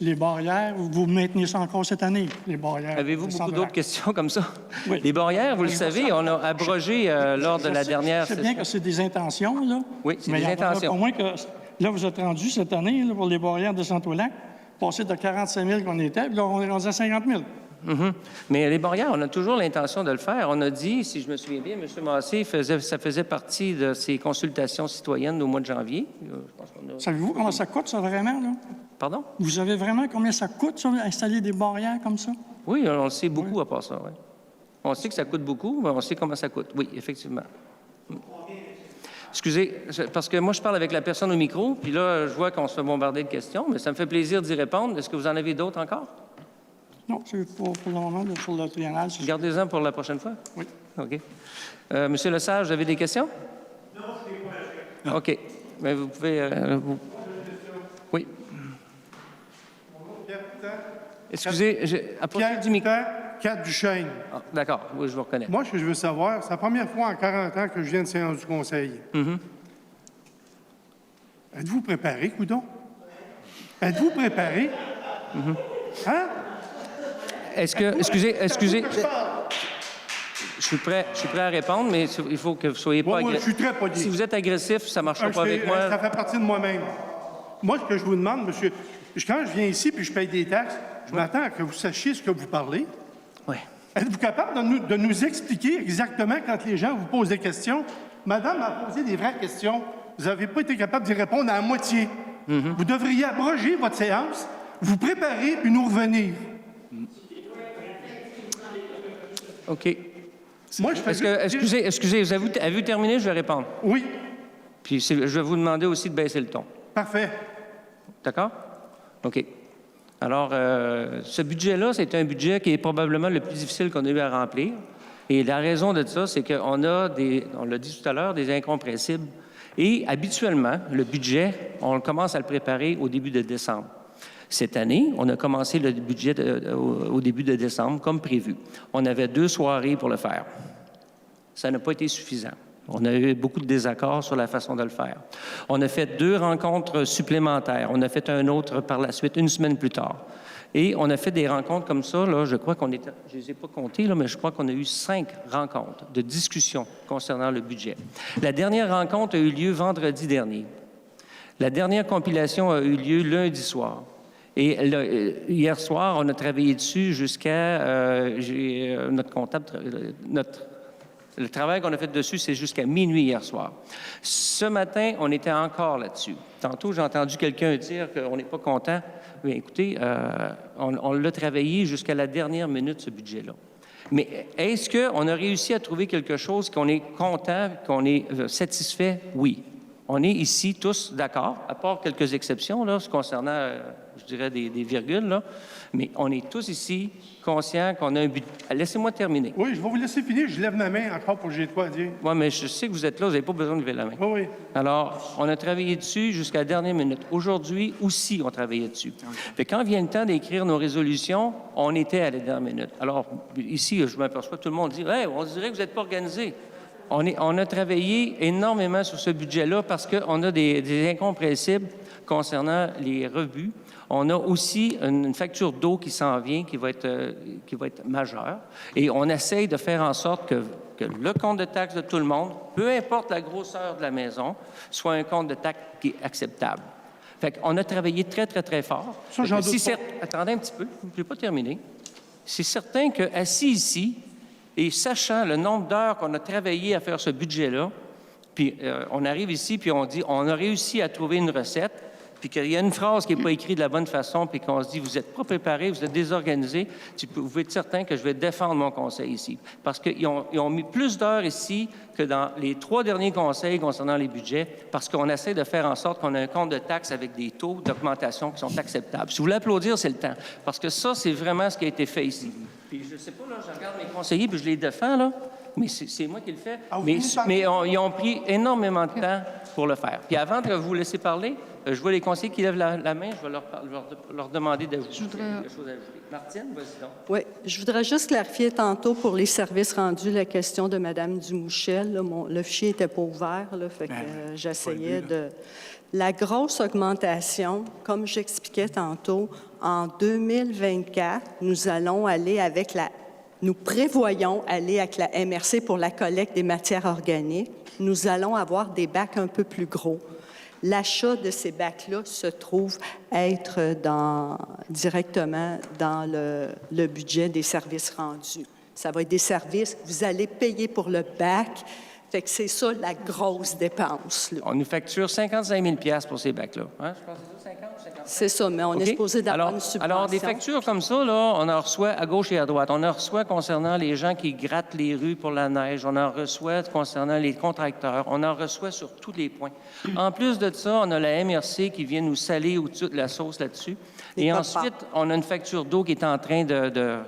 Les barrières, vous maintenez ça encore cette année, les barrières? Avez-vous des beaucoup centres d'autres de questions comme ça? Oui. Les barrières, vous le Oui, savez, on a abrogé lors de la dernière Je sais bien que c'est des intentions, là. Oui, c'est mais des il y en aura intentions. pas moins que... Là, vous êtes rendu cette année, là, pour les barrières de Saint-Au-Lac, passé de 45 000 qu'on était, puis là, on est rendu à 50 000. Mhm. Mais les barrières, on a toujours l'intention de le faire. On a dit, si je me souviens bien, M. Massé, ça faisait partie de ses consultations citoyennes au mois de janvier. Je pense qu'on a- Savez-vous comment ça coûte, ça, vraiment, là? Pardon? Vous savez vraiment combien ça coûte, ça, installer des barrières comme ça? Oui, on le sait beaucoup à part ça, oui. On sait que ça coûte beaucoup, mais on sait comment ça coûte. Oui, effectivement. Excusez, parce que moi, je parle avec la personne au micro, puis là, je vois qu'on se fait bombarder de questions, mais ça me fait plaisir d'y répondre. Est-ce que vous en avez d'autres encore? Non, c'est pour le moment, là, sur le triennal. Gardez-en pour la prochaine fois. Oui. OK. Monsieur Lesage, vous avez des questions? Non, je n'ai pas. OK. Mais vous pouvez... Oui. Excusez, approchez du micro. 4 Duchesne. Ah, d'accord, oui, je vous reconnais. Moi, ce que je veux savoir, c'est la première fois en 40 ans que je viens de séance du Conseil. Êtes-vous préparé, coudon? Êtes-vous préparé? Hein? Est-ce que... Excusez... Je suis prêt à répondre, mais il faut que vous soyez pas Moi, je agressif. suis très poli. Si vous êtes agressif, ça ne marchera pas avec moi. Ça fait partie de moi-même. Moi, ce que je vous demande, monsieur, quand je viens ici puis je paye des taxes, je m'attends à que vous sachiez ce que vous parlez. Oui. Êtes-vous capable de nous expliquer exactement quand les gens vous posent des questions? Madame m'a posé des vraies questions. Vous n'avez pas été capable d'y répondre à la moitié. Vous devriez abroger votre séance, vous préparer puis nous revenir. OK. Moi, je fais Excusez, avez-vous terminé? Je vais répondre. Oui, Puis je vais vous demander aussi de baisser le ton. parfait. D'accord? OK. Alors, ce budget-là, c'est un budget qui est probablement le plus difficile qu'on a eu à remplir. Et la raison de ça, c'est qu'on a on l'a dit tout à l'heure, des incompressibles. Et habituellement, le budget, on commence à le préparer au début de décembre. Cette année, on a commencé le budget au début de décembre, comme prévu. On avait 2 soirées pour le faire. Ça n'a pas été suffisant. On a eu beaucoup de désaccords sur la façon de le faire. On a fait 2 rencontres supplémentaires. On a fait un autre par la suite, une semaine plus tard. Et on a fait des rencontres comme ça, là, je crois qu'on était, je ne les ai pas comptées, là, mais je crois qu'on a eu 5 rencontres de discussion concernant le budget. La dernière rencontre a eu lieu vendredi dernier. La dernière compilation a eu lieu lundi soir. Et hier soir, on a travaillé dessus jusqu'à... notre comptable... Le travail qu'on a fait dessus, c'est jusqu'à minuit hier soir. Ce matin, on était encore là-dessus. Tantôt, j'ai entendu quelqu'un dire qu'on n'est pas content. Mais écoutez, on l'a travaillé jusqu'à la dernière minute, ce budget-là. Mais est-ce qu'on a réussi à trouver quelque chose qu'on est content, qu'on est satisfait? Oui. On est ici tous d'accord, à part quelques exceptions là, concernant je dirais, des virgules, là. Mais on est tous ici conscients qu'on a un budget. Laissez-moi terminer. Oui, je vais vous laisser finir. Je lève ma main encore pour que j'ai de quoi à dire. Oui, mais je sais que vous êtes là, vous n'avez pas besoin de lever la main. Oui, oui. Alors, on a travaillé dessus jusqu'à la dernière minute. Aujourd'hui aussi, on travaillait dessus. Fait quand vient le temps d'écrire nos résolutions, on était à la dernière minute. Alors, ici, je m'aperçois que tout le monde dit « Hey, on dirait que vous n'êtes pas organisé ». On a travaillé énormément sur ce budget-là parce qu'on a des incompressibles concernant les revues. On a aussi une facture d'eau qui s'en vient, qui va être majeure. Et on essaye de faire en sorte que le compte de taxes de tout le monde, peu importe la grosseur de la maison, soit un compte de taxes qui est acceptable. Fait qu'on a travaillé très, très, très fort. Ça, j'en doute pas. Attendez un petit peu, je n'ai pas terminé. C'est certain qu'assis ici, et sachant le nombre d'heures qu'on a travaillé à faire ce budget-là, puis on arrive ici, puis on dit, on a réussi à trouver une recette, puis qu'il y a une phrase qui n'est pas écrite de la bonne façon, puis qu'on se dit, vous n'êtes pas préparé, vous êtes désorganisé, vous pouvez être certain que je vais défendre mon conseil ici. Parce qu'ils ont mis plus d'heures ici que dans les 3 derniers conseils concernant les budgets, parce qu'on essaie de faire en sorte qu'on ait un compte de taxes avec des taux d'augmentation qui sont acceptables. Si vous voulez applaudir, c'est le temps. Parce que ça, c'est vraiment ce qui a été fait ici. Puis je ne sais pas, là, je regarde mes conseillers, puis je les défends, là, mais c'est moi qui le fais. Mais ils ont pris énormément de temps pour le faire. Puis avant de vous laisser parler, je vois les conseillers qui lèvent la main, je vais leur demander d'ajouter quelque chose à ajouter. Martine, vas-y donc. Oui, je voudrais juste clarifier tantôt pour les services rendus la question de Mme Dumouchel. Là, le fichier n'était pas ouvert, là, fait que j'essayais de... La grosse augmentation, comme j'expliquais tantôt, en 2024, nous prévoyons aller avec la MRC pour la collecte des matières organiques. Nous allons avoir des bacs un peu plus gros. L'achat de ces bacs-là se trouve être directement dans le budget des services rendus. Ça va être des services, vous allez payer pour le bac. Fait que c'est ça, la grosse dépense. Là. On nous facture 55 000 pour ces bacs-là. Hein? Je pense que c'est ça, 50 ou 55? C'est ça, mais on est supposé d'avoir une subvention. Alors, des factures comme ça, là, on en reçoit à gauche et à droite. On en reçoit concernant les gens qui grattent les rues pour la neige. On en reçoit concernant les contracteurs. On en reçoit sur tous les points. En plus de ça, on a la MRC qui vient nous saler au-dessus de la sauce là-dessus. Et ensuite, on a une facture d'eau qui est en train de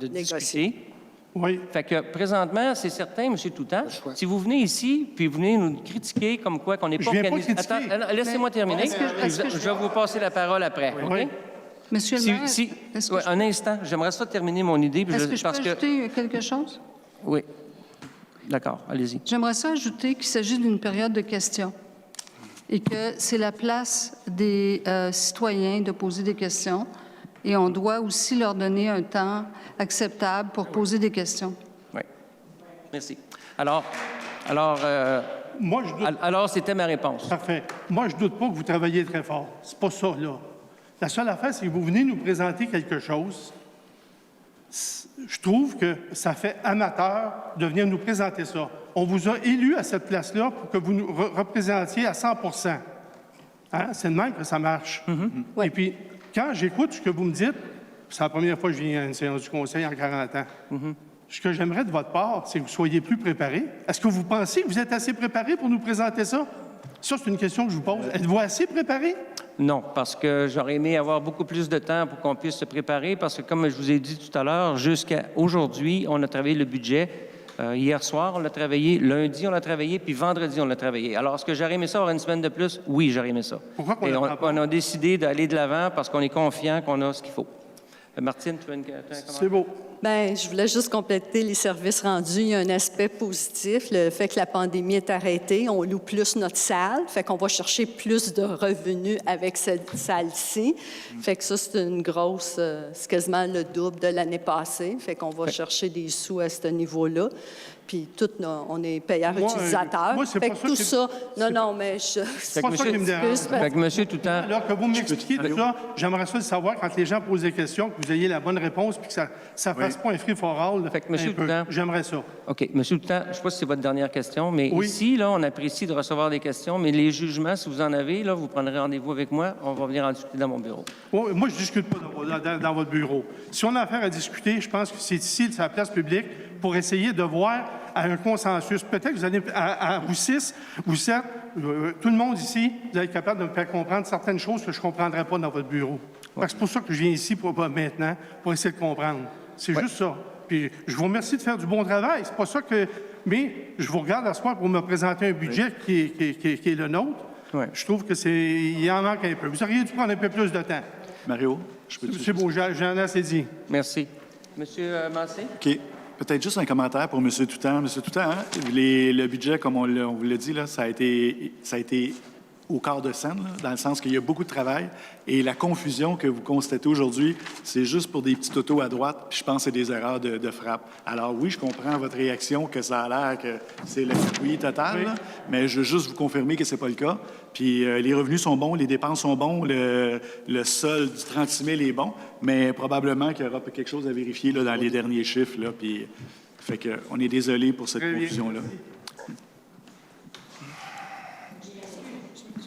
discuter. Oui. Fait que présentement, c'est certain, M. Toutant, si vous venez ici, puis vous venez nous critiquer comme quoi qu'on n'est pas organisé... Attends, laissez-moi terminer. Je vais vous passer la parole après, OK? Oui. Monsieur le maire, un instant, j'aimerais ça terminer mon idée. Est-ce que je peux ajouter quelque chose? Oui. D'accord, allez-y. J'aimerais ça ajouter qu'il s'agit d'une période de questions et que c'est la place des citoyens de poser des questions. Et on doit aussi leur donner un temps acceptable pour poser des questions. Oui. Merci. Alors, c'était ma réponse. Parfait. Moi, je ne doute pas que vous travaillez très fort. C'est pas ça, là. La seule affaire, c'est que vous venez nous présenter quelque chose. Je trouve que ça fait amateur de venir nous présenter ça. On vous a élus à cette place-là pour que vous nous représentiez à 100 %. Hein? C'est de même que ça marche. Oui. Et puis, quand j'écoute ce que vous me dites, c'est la première fois que je viens à une séance du Conseil en 40 ans, ce que j'aimerais de votre part, c'est que vous soyez plus préparés. Est-ce que vous pensez que vous êtes assez préparés pour nous présenter ça? Ça, c'est une question que je vous pose. Êtes-vous assez préparés? Non, parce que j'aurais aimé avoir beaucoup plus de temps pour qu'on puisse se préparer, parce que, comme je vous ai dit tout à l'heure, jusqu'à aujourd'hui, on a travaillé le budget. Hier soir, on l'a travaillé. Lundi, on l'a travaillé. Puis vendredi, on l'a travaillé. Alors, est-ce que j'aurais aimé ça avoir une semaine de plus? Oui, j'aurais aimé ça. Pourquoi qu'on Et l'apprend pas? on a décidé d'aller de l'avant parce qu'on est confiant qu'on a ce qu'il faut. Martine, tu veux un commentaire? C'est beau. Bien, je voulais juste compléter les services rendus. Il y a un aspect positif, le fait que la pandémie est arrêtée. On loue plus notre salle, fait qu'on va chercher plus de revenus avec cette salle-ci. Fait que ça, c'est une grosse... c'est quasiment le double de l'année passée. Fait qu'on va chercher des sous à ce niveau-là. Puis on est payeurs utilisateurs. Moi, c'est fait pas que ça tout qui- ça... Non, non, mais C'est pas ça qui me dérange. Fait que, monsieur Toutant... Alors que vous m'expliquez tout ça, j'aimerais ça le savoir quand les gens posent des questions, que vous ayez la bonne réponse, puis que ça ne fasse pas un free-for-all. Fait que, monsieur Toutant... J'aimerais ça. OK. Monsieur Toutant, je ne sais pas si c'est votre dernière question, mais Oui. ici, là, on apprécie de recevoir des questions, mais les jugements, si vous en avez, là, vous prendrez rendez-vous avec moi. On va venir en discuter dans mon bureau. Oui, moi, je ne discute pas dans votre bureau. Si on a affaire à discuter, je pense que c'est ici, c'est la place publique, pour essayer de voir à un consensus. Peut-être que vous allez, à vous 6, vous 7, tout le monde ici, vous allez être capable de me faire comprendre certaines choses que je ne comprendrais pas dans votre bureau. C'est pour ça que je viens ici maintenant, pour essayer de comprendre. C'est juste ça. Puis je vous remercie de faire du bon travail. C'est pas ça que... Mais je vous regarde à ce soir pour me présenter un budget qui est le nôtre. Ouais. Je trouve que il en manque un peu. Vous auriez dû prendre un peu plus de temps. Mario, je peux... C'est beau, j'en ai assez dit. Merci. Monsieur Massé? OK. Peut-être juste un commentaire pour M. Toutant. M. Toutant, hein, le budget, comme on vous l'a dit, là, ça a été au quart de scène, là, dans le sens qu'il y a beaucoup de travail. Et la confusion que vous constatez aujourd'hui, c'est juste pour des petits autos à droite, puis je pense que c'est des erreurs de frappe. Alors oui, je comprends votre réaction, que ça a l'air que c'est le fouillis total, là, mais je veux juste vous confirmer que c'est pas le cas. Puis les revenus sont bons, les dépenses sont bons, le solde du 36 000 est bon, mais probablement qu'il y aura quelque chose à vérifier là, dans les derniers chiffres. Là, puis, fait que, on est désolé pour cette confusion-là.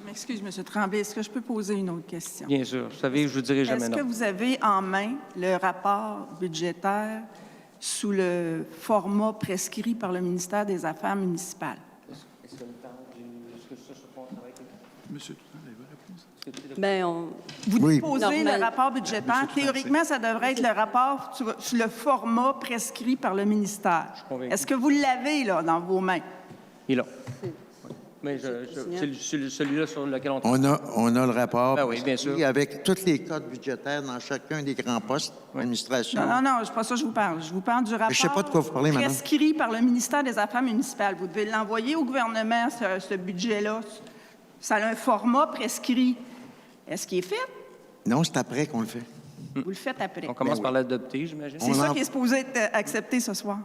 Excuse, M. Tremblay, est-ce que je peux poser une autre question? Bien sûr. Vous savez, je vous dirai jamais Est-ce non. que vous avez en main le rapport budgétaire sous le format prescrit par le ministère des Affaires municipales? Monsieur Toutant, avez-vous la réponse? Bien, Vous Oui. déposez Normal. le rapport budgétaire. Théoriquement, ça devrait être le rapport sous le format prescrit par le ministère. convaincu. Est-ce que vous l'avez, là, dans vos mains? Il est là. Mais c'est celui-là sur lequel on On a le rapport Ben oui, bien sûr. avec tous les codes budgétaires dans chacun des grands postes d'administration. Non, c'est pas ça que je vous parle. Je vous parle du rapport je sais pas de quoi vous parlez, madame. prescrit par le ministère des Affaires municipales. Vous devez l'envoyer au gouvernement, ce budget-là. Ça a un format prescrit. Est-ce qu'il est fait? Non, c'est après qu'on le fait. Vous le faites après. On commence par l'adopter, j'imagine. C'est ça qui est supposé être accepté ce soir.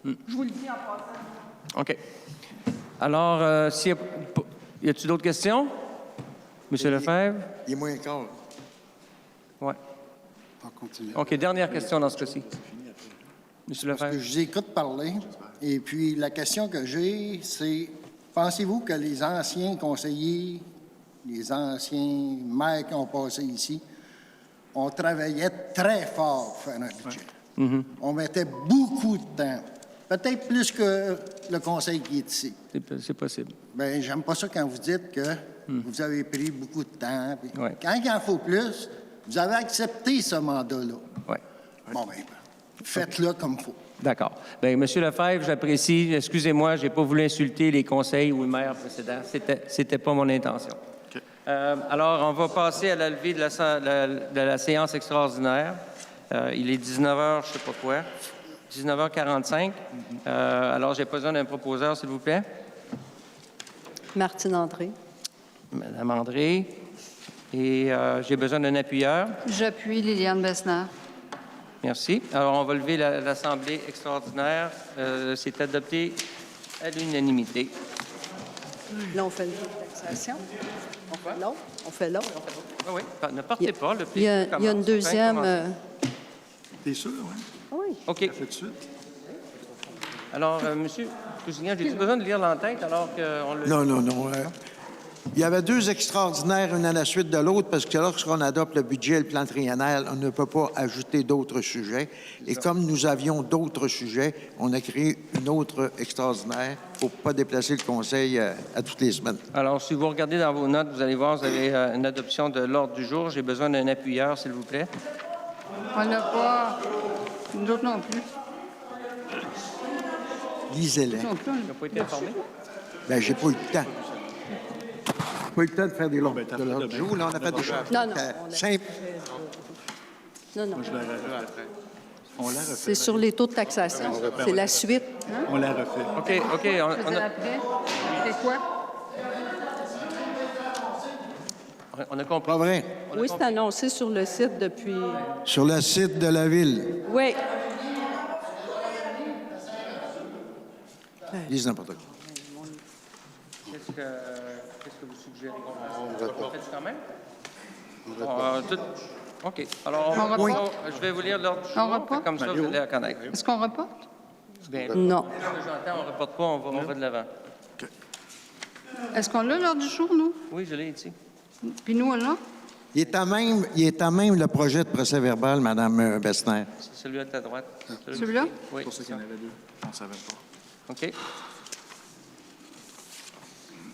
Je vous le dis en passant. OK. Alors, y a-t-il d'autres questions? Monsieur Lefebvre? Il est moins quart. Oui. On continue. OK, dernière question dans ce cas-ci. Monsieur Lefebvre? Je vous écoute parler. Et puis, la question que j'ai, c'est, pensez-vous que les anciens conseillers, les anciens maires qui ont passé ici, on travaillait très fort pour faire un budget? On mettait beaucoup de temps. Peut-être plus que le conseil qui est ici. C'est possible. Bien, j'aime pas ça quand vous dites que vous avez pris beaucoup de temps. Puis Ouais. Quand il en faut plus, vous avez accepté ce mandat-là. Oui. Bon, bien, faites-le comme il faut. D'accord. Bien, Monsieur Lefebvre, j'apprécie. Excusez-moi, je n'ai pas voulu insulter les conseils ou les maires précédents. C'était pas mon intention. OK. Alors, on va passer à la levée de la séance extraordinaire. Il est 19h, je ne sais pas quoi. 19h45. Alors, j'ai besoin d'un proposeur, s'il vous plaît. Martine André. Madame André. Et j'ai besoin d'un appuyeur. J'appuie Liliane Besnard. Merci. Alors, on va lever l'Assemblée extraordinaire. C'est adopté à l'unanimité. Là, on fait le taxation. On fait l'autre. Oui, ne partez pas. Le Il y a une deuxième. T'es sûr, oui? Oui. OK. Fait tout de suite. Alors, Monsieur Tousignan, j'ai besoin de lire l'entête alors qu'on le... Non. Il y avait deux extraordinaires, une à la suite de l'autre, parce que lorsqu'on adopte le budget et le plan triennal, on ne peut pas ajouter d'autres sujets. Et comme nous avions d'autres sujets, on a créé une autre extraordinaire pour ne pas déplacer le conseil à toutes les semaines. Alors, si vous regardez dans vos notes, vous allez voir, vous avez une adoption de l'ordre du jour. J'ai besoin d'un appuyeur, s'il vous plaît. On n'a pas... D'autres non plus. Lisez-les. Non plus, on Il n'a pas été informé. Bien, j'ai pas eu le temps. Pas eu le temps de faire des longs t'as de fait l'ordre de du bien. jour. Là, on a fait des choses Non, non, simples. Non. Je la refais après. On la refait. C'est sur les taux de taxation. C'est la suite. On la refait. OK. Je faisais après. C'est quoi? On a compris. Pas vrai. Oui, c'est annoncé sur le site depuis... Sur le site de la ville. Oui. Lise n'importe quoi. Qu'est-ce que vous suggérez? On fait quand même? OK. Alors, je vais vous lire l'ordre du On jour. reporte? Comme ça, vous allez la connaître. Est-ce qu'on reporte? Bien, Non. j'entends, on ne reporte pas, on va de l'avant. Est-ce qu'on l'a l'heure du jour, nous? Oui, je l'ai ici. Puis nous, on l'a? Il est à même le projet de procès-verbal, Mme Bessner. C'est celui à ta droite. Celui-là? Oui. C'est pour ça qu'il y en avait deux. On ne savait pas. OK.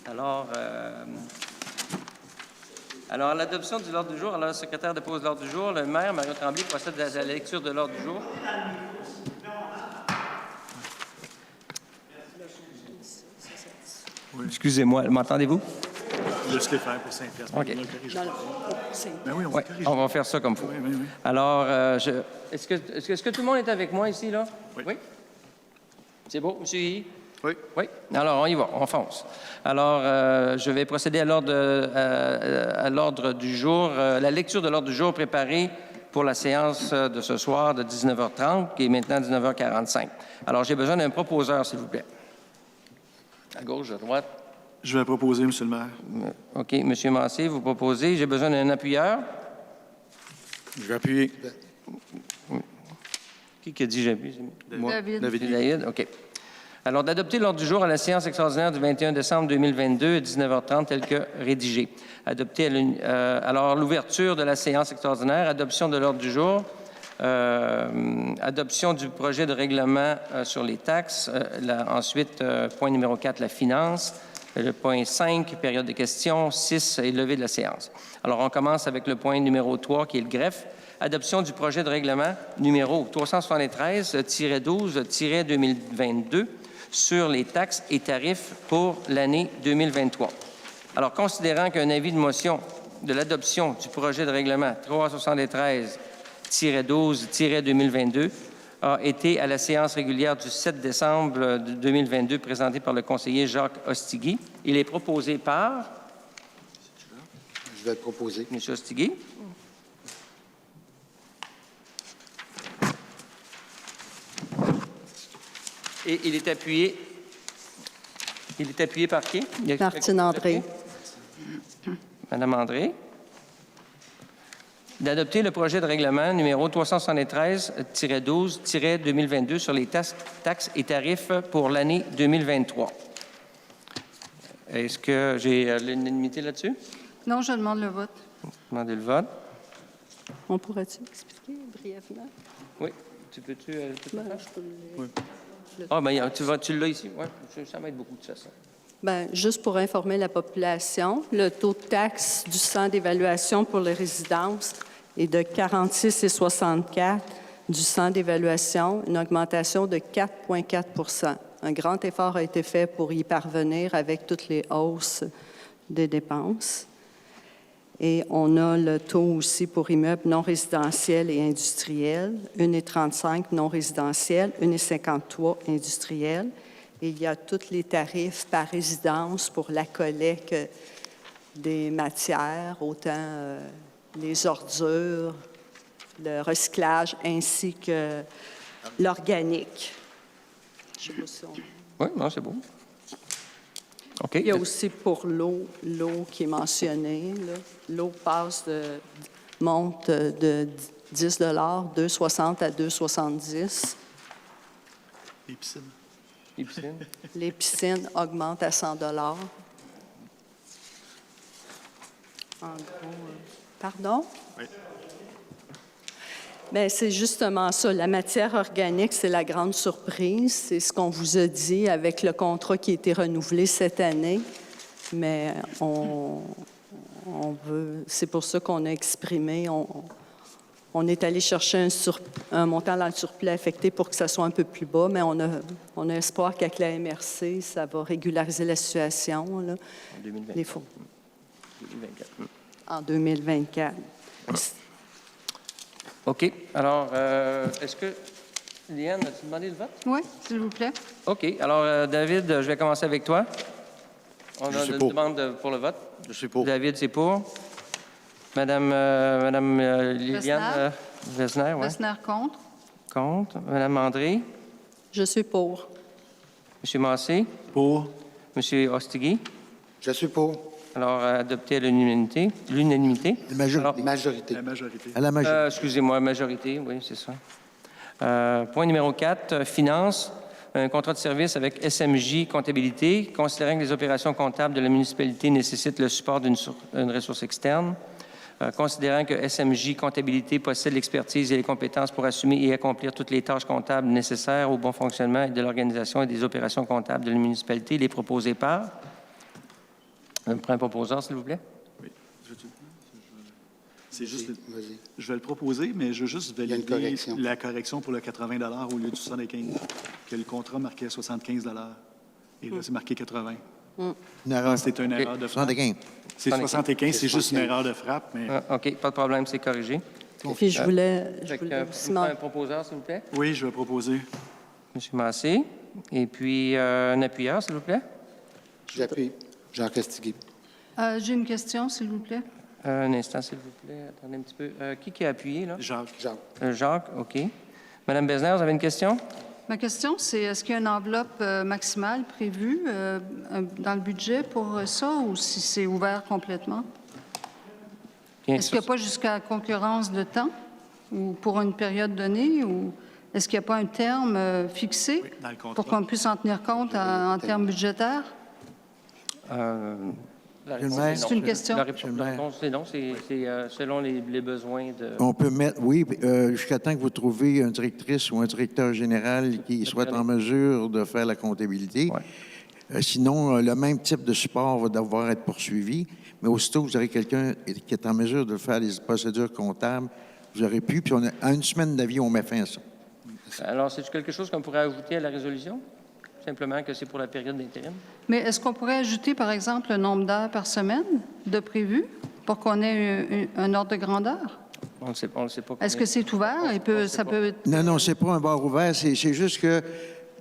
Alors, à l'adoption de l'ordre du jour, alors le secrétaire dépose l'ordre du jour. Le maire, Mario Tremblay, procède à la lecture de l'ordre du jour. Oui. Excusez-moi, m'entendez-vous? Laisse-les faire pour 5 piastres. OK. Ben oui, on va Oui, corriger. on va faire ça comme il faut. Oui, oui, oui. Alors, est-ce que tout le monde est avec moi ici, là? Oui. C'est beau, M. Yee? Oui. Oui. Alors, on y va, on fonce. Alors, je vais procéder à l'ordre du jour, la lecture de l'ordre du jour préparé pour la séance de ce soir de 19h30, qui est maintenant 19h45. Alors, j'ai besoin d'un proposeur, s'il vous plaît. À gauche, à droite. Je vais proposer, M. le maire. OK. M. Massé, vous proposez. J'ai besoin d'un appuyeur. Je vais appuyer. Qui a dit j'appuie? Moi. David. David, OK. Alors, d'adopter l'ordre du jour à la séance extraordinaire du 21 décembre 2022 à 19h30 tel que rédigé. Adopter alors l'ouverture de la séance extraordinaire, adoption de l'ordre du jour, adoption du projet de règlement sur les taxes, ensuite, point numéro 4, la finance, le point 5, période de questions, 6 et levée de la séance. Alors, on commence avec le point numéro 3 qui est le greffe. Adoption du projet de règlement numéro 373-12-2022 sur les taxes et tarifs pour l'année 2023. Alors, considérant qu'un avis de motion de l'adoption du projet de règlement 373-12-2022 a été à la séance régulière du 7 décembre 2022 présenté par le conseiller Jacques Ostigui. Il est proposé par... Je vais le proposer. M. Ostigui. Et il est appuyé. Il est appuyé par qui? Martine André. Madame André. D'adopter le projet de règlement numéro 373-12-2022 sur les taxes et tarifs pour l'année 2023. Est-ce que j'ai l'unanimité là-dessus? Non, je demande le vote. Demandez le vote. On pourrait-tu expliquer brièvement? Oui. Tu peux-tu tout faire? Oui. Ah, bien, tu l'as ici? Oui, ça m'aide beaucoup de ça. Bien, juste pour informer la population, le taux de taxe du centre d'évaluation pour les résidences est de 46,64 du centre d'évaluation, une augmentation de 4,4 Un grand effort a été fait pour y parvenir avec toutes les hausses des dépenses. Et on a le taux aussi pour immeubles non résidentiels et industriels, 1,35 non résidentiels, 1,53 industriels. Et il y a tous les tarifs par résidence pour la collecte des matières, autant les ordures, le recyclage ainsi que l'organique. Je sais pas si on... Oui, non, c'est bon. OK. Il y a aussi pour l'eau qui est mentionnée. L'eau monte de 10 2,60 à 2,70 Les piscines. Les piscines. Les piscines augmentent à 100 En gros, pardon? Oui. Bien, c'est justement ça. La matière organique, c'est la grande surprise. C'est ce qu'on vous a dit avec le contrat qui a été renouvelé cette année. Mais c'est pour ça qu'on a exprimé. On est allé chercher un montant dans le surplus affecté pour que ça soit un peu plus bas, mais on a espoir qu'avec la MRC, ça va régulariser la situation. Là. En 2024. Les fonds. 2024. En 2024. OK. Alors, est-ce que... Liane, as-tu demandé le vote? Oui, s'il vous plaît. OK. Alors, David, je vais commencer avec toi. On Je a suis une pour. demande pour le vote. Je suis pour. David, c'est pour. Madame Liliane Vesner, oui. Vesner contre. Contre. Madame André. Je suis pour. Monsieur Massé. Pour. Monsieur Ostigui. Je suis pour. Alors, adopté à l'unanimité. L'unanimité. Majorité. Majorité. La majorité. À la majorité. Excusez-moi, majorité, oui, c'est ça. Point numéro 4, finance. Un contrat de service avec SMJ Comptabilité, considérant que les opérations comptables de la municipalité nécessitent le support d'une ressource externe. considérant que SMJ Comptabilité possède l'expertise et les compétences pour assumer et accomplir toutes les tâches comptables nécessaires au bon fonctionnement de l'organisation et des opérations comptables de la municipalité, il est proposé par... Un proposeur, s'il vous plaît. Oui. C'est juste... Je vais le proposer, mais je veux juste valider la correction pour le 80 $ au lieu du 75 que le contrat marquait 75 $. Et là, c'est marqué 80. C'est une erreur de frappe. 75. C'est 75, c'est juste une erreur de frappe. Mais... OK, pas de problème, c'est corrigé. Puis je voulais aussi un proposeur, s'il vous plaît. Oui, je vais proposer. M. Massé. Et puis, un appuyeur, s'il vous plaît. J'appuie. Jean Castigui. J'ai une question, s'il vous plaît. Un instant, s'il vous plaît. Attendez un petit peu. Qui a appuyé, là? Jacques. Jacques, OK. Madame Besner, vous avez une question? Ma question, c'est est-ce qu'il y a une enveloppe maximale prévue dans le budget pour ça ou si c'est ouvert complètement? Est-ce qu'il n'y a pas jusqu'à concurrence de temps ou pour une période donnée ou est-ce qu'il n'y a pas un terme fixé pour qu'on puisse en tenir compte en termes budgétaires? C'est une question. La réponse, c'est non. C'est selon les besoins de... On peut mettre, oui, jusqu'à temps que vous trouviez une directrice ou un directeur général qui soit en mesure de faire la comptabilité. Ouais. Sinon, le même type de support va devoir être poursuivi. Mais aussitôt que vous aurez quelqu'un qui est en mesure de faire les procédures comptables, vous aurez pu. Puis en une semaine d'avis, on met fin à ça. Alors, c'est quelque chose qu'on pourrait ajouter à la résolution? Simplement que c'est pour la période d'intérim? Mais est-ce qu'on pourrait ajouter, par exemple, le nombre d'heures par semaine de prévu pour qu'on ait un ordre de grandeur? On ne le sait pas. Est-ce que c'est ouvert? Ça peut être... Non, c'est pas un bar ouvert. C'est juste que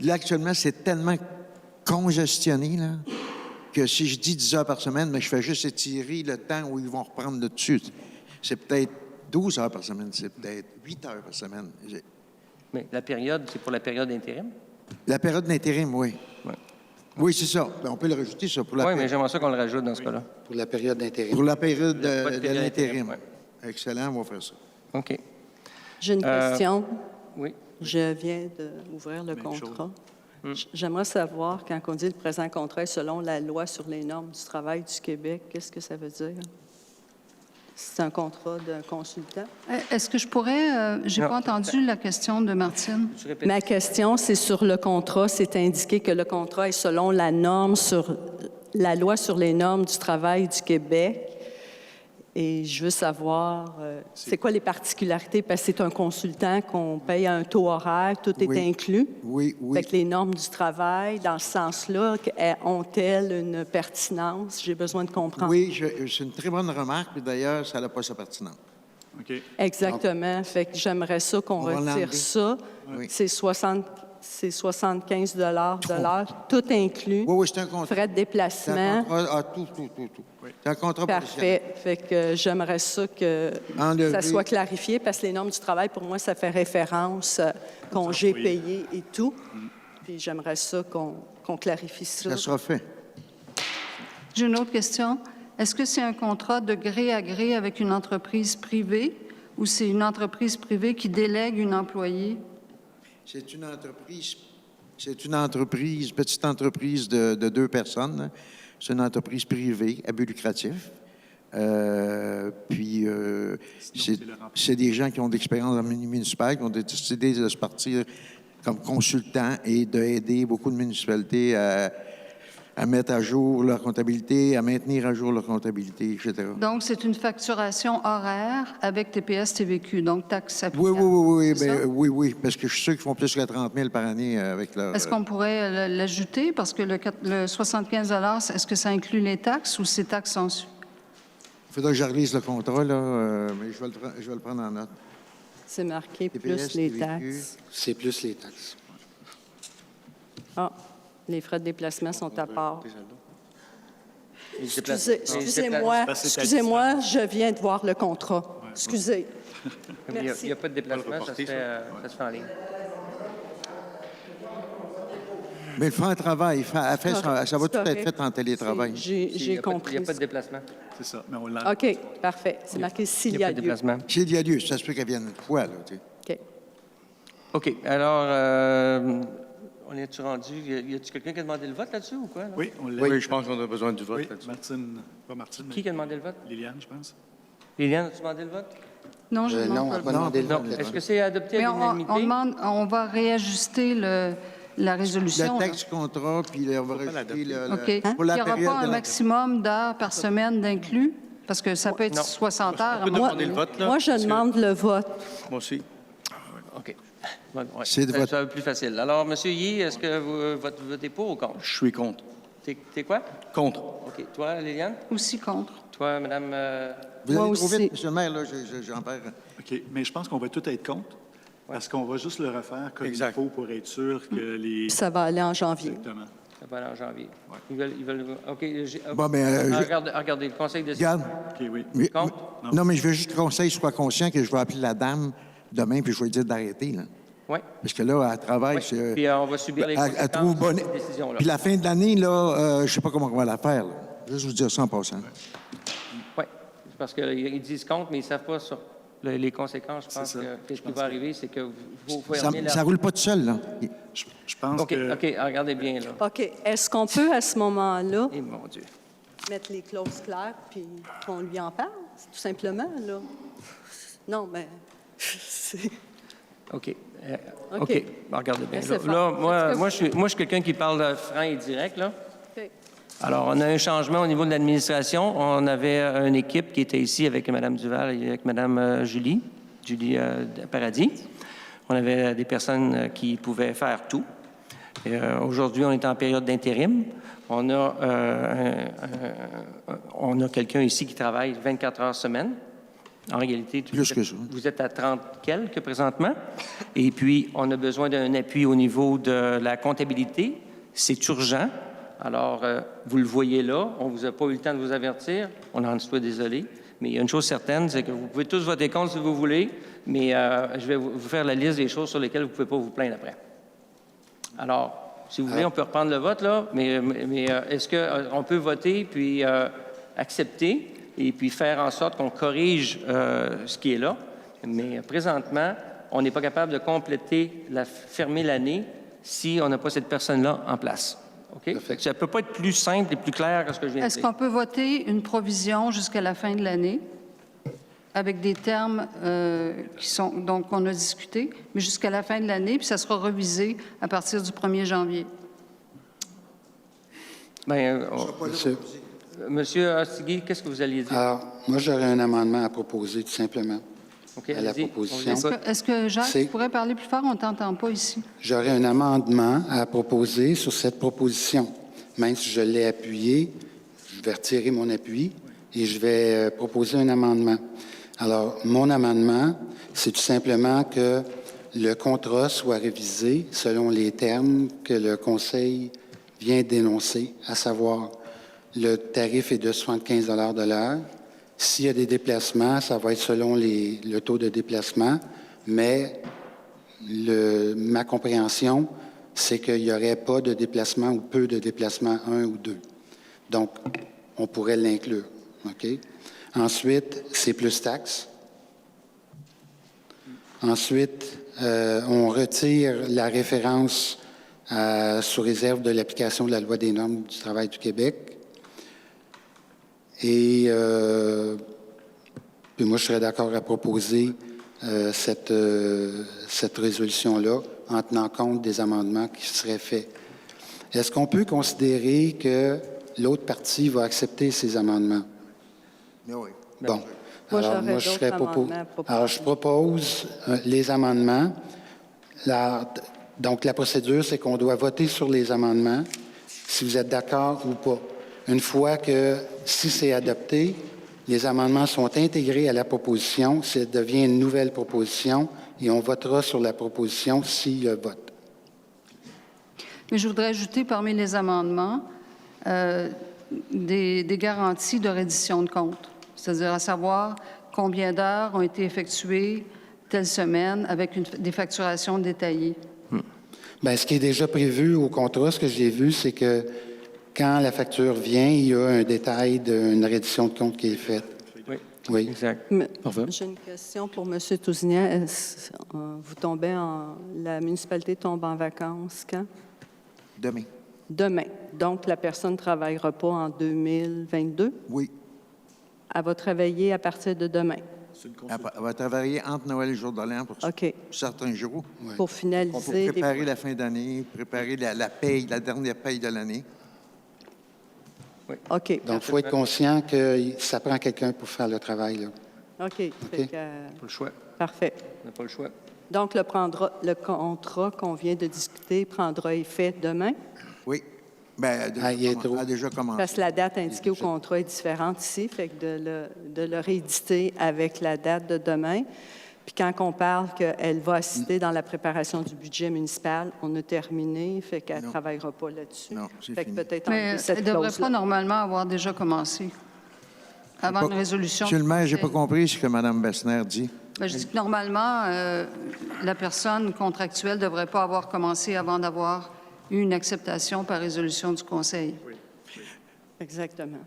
là, actuellement, c'est tellement congestionné là, que si je dis 10 heures par semaine, mais je fais juste étirer le temps où ils vont reprendre le dessus. C'est peut-être 12 heures par semaine, c'est peut-être 8 heures par semaine. Mais la période, c'est pour la période d'intérim? La période d'intérim, oui. Ouais. Oui, c'est ça. Ben, on peut le rajouter, ça. Oui, mais j'aimerais ça qu'on le rajoute dans ce cas-là. Pour la période d'intérim. Pour la période de l'intérim. Ouais. Excellent, on va faire ça. OK. J'ai une question. Oui. Je viens d'ouvrir le contrat. J'aimerais savoir, quand on dit le présent contrat est selon la loi sur les normes du travail du Québec, qu'est-ce que ça veut dire? C'est un contrat d'un consultant? Est-ce que je pourrais... j'ai pas entendu la question de Martine. Ma question, c'est sur le contrat. C'est indiqué que le contrat est selon la loi sur les normes du travail du Québec. Et je veux savoir, c'est quoi les particularités? Parce que c'est un consultant qu'on paye à un taux horaire, tout est inclus. Oui. Avec les normes du travail, dans ce sens-là, ont-elles une pertinence? J'ai besoin de comprendre. Oui, c'est une très bonne remarque, puis d'ailleurs, ça n'a pas sa pertinence. OK. Exactement. Fait que j'aimerais ça qu'on retire ça. Oui. C'est 75 de l'heure, tout inclus. Oui, c'est un contrat. Frais de déplacement. Tout. C'est un contrat Parfait. Fait que j'aimerais ça que ça soit clarifié parce que les normes du travail, pour moi, ça fait référence congés payés et tout. Puis j'aimerais ça qu'on clarifie ça. Ça sera fait. J'ai une autre question. Est-ce que c'est un contrat de gré à gré avec une entreprise privée ou c'est une entreprise privée qui délègue une employée? C'est une entreprise, petite entreprise de 2 personnes. Hein. C'est une entreprise privée à but lucratif. C'est des gens qui ont de l'expérience dans le municipal, qui ont décidé de se partir comme consultants et d'aider beaucoup de municipalités à mettre à jour leur comptabilité, à maintenir à jour leur comptabilité, etc. Donc, c'est une facturation horaire avec TPS, TVQ, donc taxe applicable. Oui, parce que je suis sûr qu'ils font plus que 30 000 par année avec leur... Est-ce qu'on pourrait l'ajouter? Parce que le 75 $, est-ce que ça inclut les taxes ou ces taxes sont... Il faudra que je relise le contrat, là, mais je vais le prendre en note. C'est marqué TPS, plus les TVQ. taxes. C'est plus les taxes. Ah, les frais de déplacement sont à part. Excusez-moi, je viens de voir le contrat. Excusez. Il n'y a pas de déplacement, ça se fait en ligne. Mais le fait un travail, ça va tout être fait en télétravail. J'ai compris. Il n'y a pas de déplacement. C'est ça, mais on l'a... OK, parfait. C'est marqué s'il y a lieu. S'il y a lieu, ça se peut qu'elle vienne une fois, là, tu sais. OK. OK. Alors, on est-tu rendu? Y a-t-il quelqu'un qui a demandé le vote là-dessus ou quoi? Là? Oui, on l'a. Oui, je pense qu'on a besoin du vote Oui, là-dessus. Martine, pas Martine, mais Qui a demandé le vote? Liliane, je pense. Liliane, as-tu demandé le vote? Non, je ne Non, demande on pas va le demander le Non. vote. Est-ce que c'est adopté Mais à l'unanimité? on va réajuster la résolution. Le là. texte du contrat, puis on va rajouter OK. pour Il la n'y aura période pas de un la- maximum d'heures par semaine d'inclus? Parce que ça peut être Non. 60 heures. à un Moi, moment donné. moi, je demande le vote. Moi aussi. OK. Ouais, C'est de ça votre- va être plus facile. Alors, M. Yee, est-ce que vous votez pour ou contre? Je suis contre. T'es quoi? Contre. OK. Toi, Liliane? Aussi contre. Toi, Mme... Vous Moi allez trop aussi. vite, M. le maire, là, j'en perds. OK, mais je pense qu'on va tout être contre, parce qu'on va juste le refaire comme Exact. il faut pour être sûr que les... Ça va aller en janvier. Exactement. Ça va aller en janvier. Ils veulent... OK. Bon, mais, regardez, le Conseil de... Regarde. OK, oui. Mais- Contre? non, mais je veux juste que le conseil soit conscient que je vais appeler la dame demain, puis je vais lui dire d'arrêter, là. Oui. Parce que là, elle travaille. Oui. Puis on va subir les elle trouve conséquences bonne. de cette décision-là. Puis la fin de l'année, là, je ne sais pas comment on va la faire, là. Juste vous dire ça en passant. Oui. Parce qu'ils disent contre, mais ils ne savent pas sur les conséquences. Je pense ça. que ce qui va arriver, c'est que vous Ça fermez ne roule pas tout seul, là. Je pense OK, que... OK. Regardez bien, là. OK. Est-ce qu'on peut, à ce moment-là, Eh, mon Dieu. mettre les clauses claires puis qu'on lui en parle, tout simplement, là? Non, mais... c'est- OK. OK. OK. Bon, regardez bien. Laissez Là, faire. moi, je suis quelqu'un qui parle franc et direct, là. OK. Alors, on a un changement au niveau de l'administration. On avait une équipe qui était ici avec Mme Duval et avec Mme Julie Paradis. On avait des personnes qui pouvaient faire tout. Aujourd'hui, on est en période d'intérim. On a quelqu'un ici qui travaille 24 heures semaine. En réalité, Plus que ça. vous êtes à 30 quelques présentement. Et puis, on a besoin d'un appui au niveau de la comptabilité. C'est urgent. Alors, vous le voyez là. On ne vous a pas eu le temps de vous avertir. On en soit désolé. Mais il y a une chose certaine, c'est que vous pouvez tous voter contre si vous voulez, mais je vais vous faire la liste des choses sur lesquelles vous ne pouvez pas vous plaindre après. Alors, si vous voulez, on peut reprendre le vote, là, mais est-ce qu'on peut voter puis accepter et puis faire en sorte qu'on corrige ce qui est là? Mais présentement, on n'est pas capable de fermer l'année si on n'a pas cette personne-là en place. OK? Ça ne peut pas être plus simple et plus clair que ce que je viens de Est-ce dire. qu'on peut voter une provision jusqu'à la fin de l'année avec des termes donc qu'on a discutés, mais jusqu'à la fin de l'année, puis ça sera revisé à partir du 1er janvier? Bien, Monsieur. Monsieur Astigui, qu'est-ce que vous alliez dire? Alors, moi, j'aurais un amendement à proposer, tout simplement. OK, à la allez-y. proposition. On vous écoute. Est-ce que Jacques, C'est- tu pourrais parler plus fort? On ne t'entend pas ici. J'aurais un amendement à proposer sur cette proposition. Même si je l'ai appuyé, je vais retirer mon appui et je vais proposer un amendement. Alors, mon amendement, c'est tout simplement que le contrat soit révisé selon les termes que le Conseil vient d'énoncer, à savoir le tarif est de 75 de l'heure. S'il y a des déplacements, ça va être selon le taux de déplacement, mais ma compréhension, c'est qu'il n'y aurait pas de déplacement ou peu de déplacements, 1 ou 2. Donc, on pourrait l'inclure. OK? Ensuite, c'est plus taxes. Ensuite, on retire la référence sous réserve de l'application de la Loi des normes du travail du Québec. Et puis moi, je serais d'accord à proposer cette résolution-là en tenant compte des amendements qui seraient faits. Est-ce qu'on peut considérer que l'autre partie va accepter ces amendements? Oui. Bon. Moi, Alors, j'aurais je d'autres serais amendements à proposer. Alors, je propose les amendements. Donc, la procédure, c'est qu'on doit voter sur les amendements, si vous êtes d'accord ou pas. Une fois que, si c'est adopté, les amendements sont intégrés à la proposition, ça devient une nouvelle proposition et on votera sur la proposition s'il y a vote. Mais je voudrais ajouter parmi les amendements des garanties de reddition de compte, c'est-à-dire à savoir combien d'heures ont été effectuées telle semaine avec des facturations détaillées. Bien, ce qui est déjà prévu au contrat, ce que j'ai vu, c'est que quand la facture vient, il y a un détail d'une reddition de compte qui est faite. Oui. Oui. Exact. J'ai une question pour M. Tousignan. La municipalité tombe en vacances quand? Demain. Demain. Donc, la personne ne travaillera pas en 2022? Oui. Elle va travailler à partir de demain. Elle va travailler entre Noël et le jour de l'an pour OK. certains jours. Pour Pour finaliser. préparer la fin d'année, préparer la paye, la dernière paye de l'année. OK. Donc, il faut être conscient que ça prend quelqu'un pour faire le travail, là. OK. Fait que, Pas le choix. parfait. On n'a pas le choix. Donc, le contrat qu'on vient de discuter prendra effet demain? Oui. Bien, elle a déjà commencé. Parce que la date indiquée au contrat est différente ici, fait que de le rééditer avec la date de demain. Puis quand on parle qu'elle va assister dans la préparation du budget municipal, on a terminé, fait qu'elle ne travaillera pas là-dessus. Non, c'est Fait que fini. peut-être Mais enlever elle cette ne devrait clause-là. pas normalement avoir déjà commencé avant une résolution. Monsieur le maire, je n'ai du pas compris ce que Mme Bessner dit. Ben, je dis que normalement, la personne contractuelle ne devrait pas avoir commencé avant d'avoir eu une acceptation par résolution du Conseil. Exactement.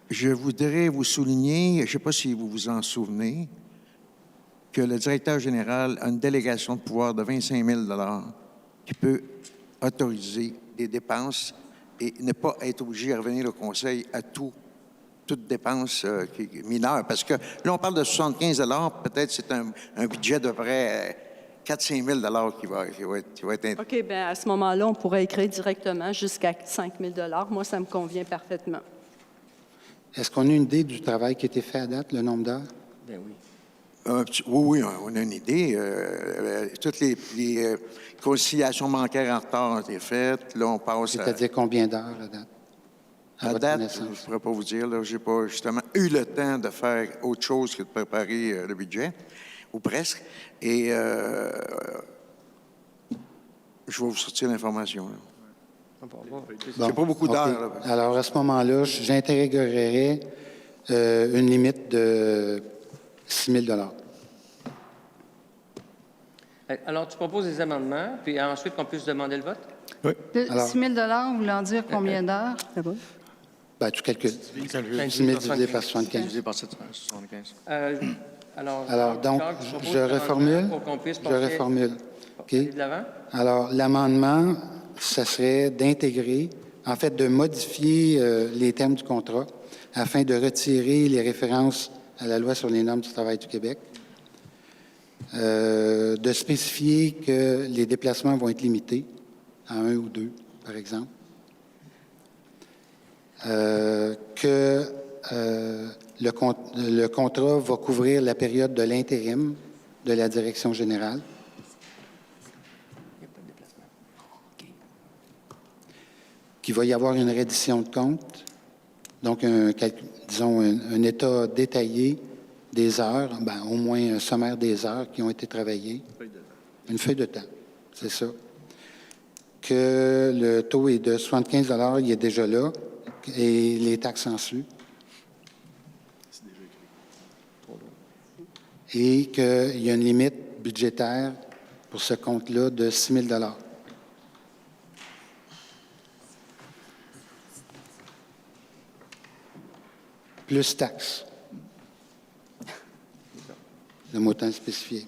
Je voudrais vous souligner, je ne sais pas si vous vous en souvenez, que le directeur général a une délégation de pouvoir de 25 000 qui peut autoriser des dépenses et ne pas être obligé de revenir au Conseil à toute dépense qui est mineure. Parce que là, on parle de 75 peut-être c'est un budget de près 4-5 000 qui va être... OK, bien, à ce moment-là, on pourrait écrire directement jusqu'à 5 000 $. Moi, ça me convient parfaitement. Est-ce qu'on a une idée du travail qui a été fait à date, le nombre d'heures? Ben oui. Oui, on a une idée. Toutes les conciliations bancaires en retard ont été faites. Là, on passe C'est-à-dire combien d'heures à date? à date, je ne pourrais pas vous dire. Je n'ai pas justement eu le temps de faire autre chose que de préparer le budget, ou presque. Et je vais vous sortir l'information. Bon, J'ai pas beaucoup OK. d'heures. là. Alors, à ce moment-là, j'intégrerai une limite de 6 000 $. Alors, tu proposes des amendements, puis ensuite qu'on puisse demander le vote? Alors- 6 000 voulant dire combien d'heures? Ça va? Ben, tu calcules. 6 000 divisé par 75. Divisé par 75. Alors, donc, Jacques, tu proposes je des reformule. amendements pour qu'on puisse Je passer- reformule. OK? aller de l'avant? Alors, l'amendement, ça serait d'intégrer, en fait, de modifier les termes du contrat afin de retirer les références à la Loi sur les normes du travail du Québec, de spécifier que les déplacements vont être limités à 1 ou 2, par exemple, que le contrat va couvrir la période de l'intérim de la direction générale, qu'il va y avoir une reddition de compte, donc, disons, un état détaillé des heures, ben, au moins un sommaire des heures qui ont été travaillées. Une feuille de temps, c'est ça. Que le taux est de 75 $, il est déjà là, et les taxes en suivent. Et qu'il y a une limite budgétaire pour ce compte-là de 6 000 $. Plus taxes. Le montant spécifié.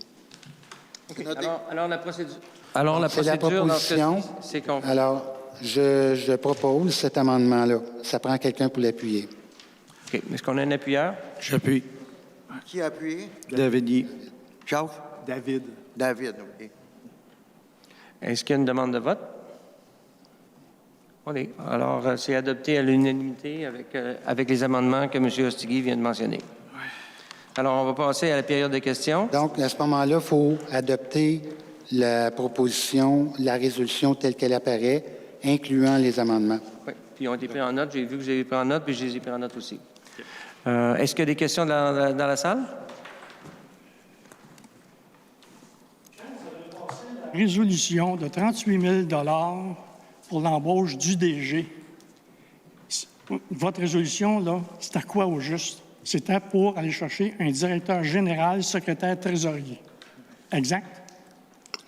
OK. Alors, la procédure... Alors, la C'est la procédure, dans ce proposition. cas-ci, c'est qu'on... Alors, je propose cet amendement-là. Ça prend quelqu'un pour l'appuyer. OK. Est-ce qu'on a un appuyeur? J'appuie. Qui a appuyé? David Yee. Jacques? David. David, OK. Est-ce qu'il y a une demande de vote? OK. Alors, c'est adopté à l'unanimité avec les amendements que M. Ostigui vient de mentionner. Alors, on va passer à la période de questions. Donc, à ce moment-là, il faut adopter la proposition, la résolution telle qu'elle apparaît, incluant les amendements. Oui. Puis, ils ont été pris en note. J'ai vu que vous avez pris en note, puis je les ai pris en note aussi. Est-ce qu'il y a des questions dans la salle? Résolution de 38 000 pour l'embauche du DG. Votre résolution, là, c'est à quoi au juste? C'était pour aller chercher un directeur général, secrétaire, trésorier. Exact?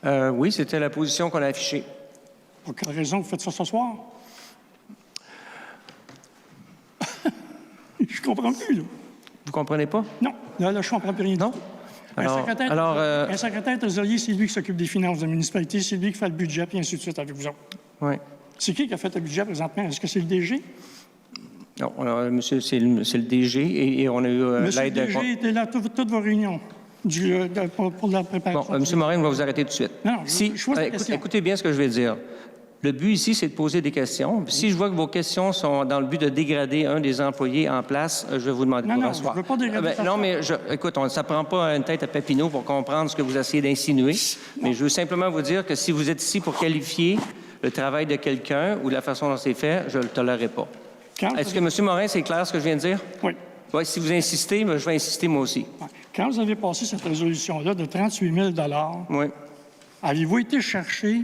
Oui, c'était la position qu'on a affichée. Pour quelle raison vous faites ça ce soir? Je comprends plus, là. Vous comprenez pas? Non, là, je comprends plus rien. Non? Un secrétaire trésorier, c'est lui qui s'occupe des finances de la municipalité, c'est lui qui fait le budget, puis ainsi de suite avec vous autres. Oui. C'est qui a fait le budget présentement? Est-ce que c'est le DG? Non, monsieur, c'est le DG et on a eu Monsieur le l'aide... DG était là toutes vos réunions pour la préparation. Bon, M. Morin, on va vous arrêter tout de suite. Non, je pose la question. Écoutez bien ce que je vais dire. Le but ici, c'est de poser des questions. Si je vois que vos questions sont dans le but de dégrader un des employés en place, je vais vous demander de vous rasseoir. Je veux pas dégrader Non, mais écoute, ça ne prend pas une tête à Papineau pour comprendre ce que vous essayez d'insinuer. Mais je veux simplement vous dire que si vous êtes ici pour qualifier le travail de quelqu'un ou la façon dont c'est fait, je ne le tolérerai pas. Est-ce que, M. Morin, c'est clair ce que je viens de dire? Oui. Oui, si vous insistez, je vais insister moi aussi. Quand vous avez passé cette résolution-là de 38 000 oui. Avez-vous été chercher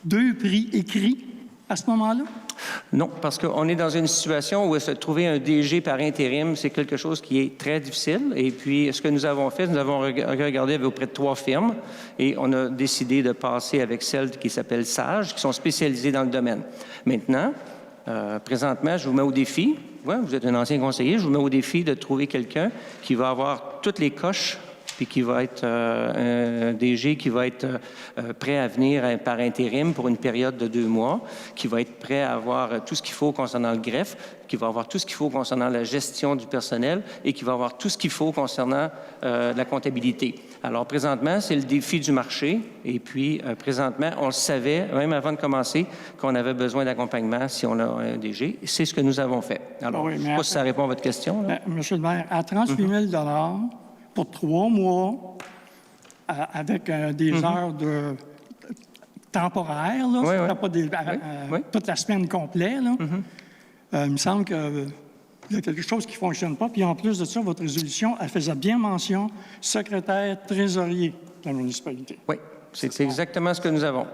2 prix écrits à ce moment-là? Non, parce qu'on est dans une situation où se trouver un DG par intérim, c'est quelque chose qui est très difficile. Et puis, ce que nous avons fait, nous avons regardé avec auprès de 3 firmes et on a décidé de passer avec celle qui s'appelle Sage, qui sont spécialisées dans le domaine. Maintenant, présentement, je vous mets au défi. Ouais, vous êtes un ancien conseiller. Je vous mets au défi de trouver quelqu'un qui va avoir toutes les coches puis qui va être un DG qui va être prêt à venir par intérim pour une période de 2 mois, qui va être prêt à avoir tout ce qu'il faut concernant le greffe, qui va avoir tout ce qu'il faut concernant la gestion du personnel et qui va avoir tout ce qu'il faut concernant la comptabilité. Alors, présentement, c'est le défi du marché. Et puis, présentement, on le savait, même avant de commencer, qu'on avait besoin d'accompagnement si on a un DG. C'est ce que nous avons fait. Alors, je ne sais pas si ça répond à votre question. Là. Monsieur le maire, à 38 000 pour 3 mois, avec des heures temporaires, là, pas toute la semaine complète, là. Il me semble qu'il y a quelque chose qui ne fonctionne pas. Puis en plus de ça, votre résolution, elle faisait bien mention secrétaire trésorier de la municipalité. Oui, c'est exactement ce que nous avons.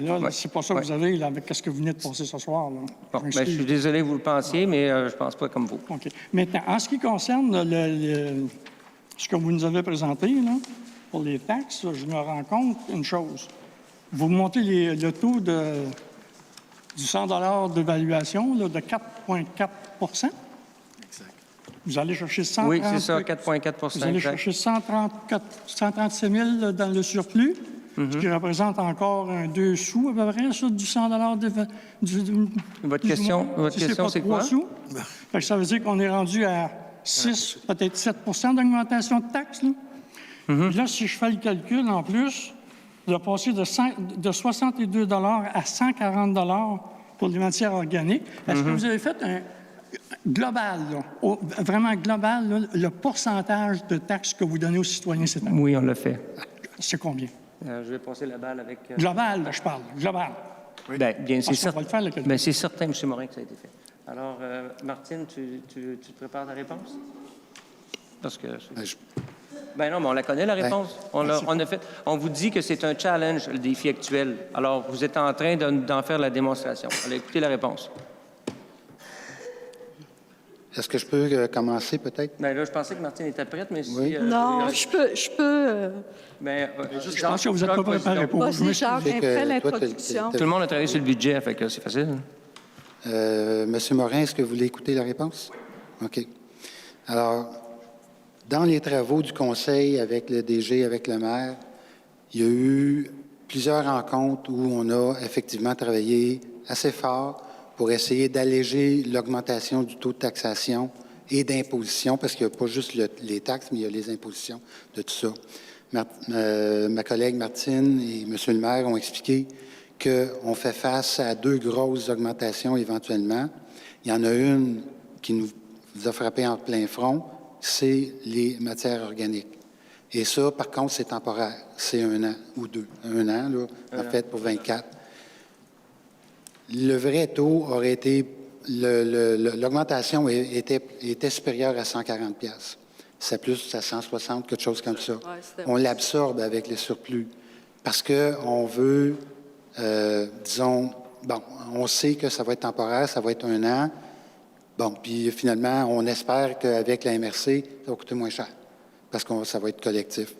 Non, là, c'est pas ça que vous avez là, avec ce que vous venez de passer ce soir. Là. Bon, je suis désolé que vous le pensiez, mais je ne pense pas comme vous. OK. Maintenant, en ce qui concerne ce que vous nous avez présenté là, pour les taxes, je me rends compte une chose. Vous montez le taux du 100 d'évaluation de 4,4 Exact. Vous allez chercher 130... Oui, c'est ça, 4,4 Vous allez chercher 137 000 dans le surplus, ce qui représente encore 2 sous à peu près, ça, du 100 Votre question, c'est quoi? 3 sous. Fait que ça veut dire qu'on est rendu à 6, peut-être 7 d'augmentation de taxes. Là. Puis là, si je fais le calcul en plus, de passer de 62 à 140 pour les matières organiques, est-ce que vous avez fait un global, là, vraiment global, là, le pourcentage de taxes que vous donnez aux citoyens cette année? Oui, on l'a fait. C'est combien? Je vais passer la balle avec... Global, là, je parle. Global. Oui. Bien, c'est certain. C'est certain, M. Morin, que ça a été fait. Alors, Martine, tu te prépares la réponse? Parce que... Ben non, mais on la connaît, la réponse. On vous dit que c'est un challenge, le défi actuel. Alors, vous êtes en train d'en faire la démonstration. Allez, écoutez la réponse. Est-ce que je peux commencer, peut-être? Bien là, je pensais que Martine était prête, mais si... Oui. Non, je peux... Mais, je pense que vous êtes pas préparé pour... Vas-y, Jacques, après l'introduction. Tout le monde a travaillé sur le budget, fait que c'est facile. Monsieur Morin, est-ce que vous voulez écouter la réponse? Oui. OK. Alors, dans les travaux du conseil avec le DG, avec le maire, il y a eu plusieurs rencontres où on a effectivement travaillé assez fort pour essayer d'alléger l'augmentation du taux de taxation et d'imposition, parce qu'il n'y a pas juste les taxes, mais il y a les impositions de tout ça. Ma collègue Martine et M. le maire ont expliqué qu'on fait face à 2 grosses augmentations éventuellement. Il y en a une qui nous a frappé en plein front, c'est les matières organiques. Et ça, par contre, c'est temporaire. C'est 1 an ou 2. 1 an, là, en fait, pour 24. Le vrai taux aurait été... L'augmentation était supérieure à 140 $. C'est plus à 160, quelque chose comme ça. On l'absorbe avec les surplus. Parce qu'on veut, disons, bon, on sait que ça va être temporaire, ça va être 1 an. Bon, puis finalement, on espère qu'avec la MRC, ça va coûter moins cher, parce que ça va être collectif.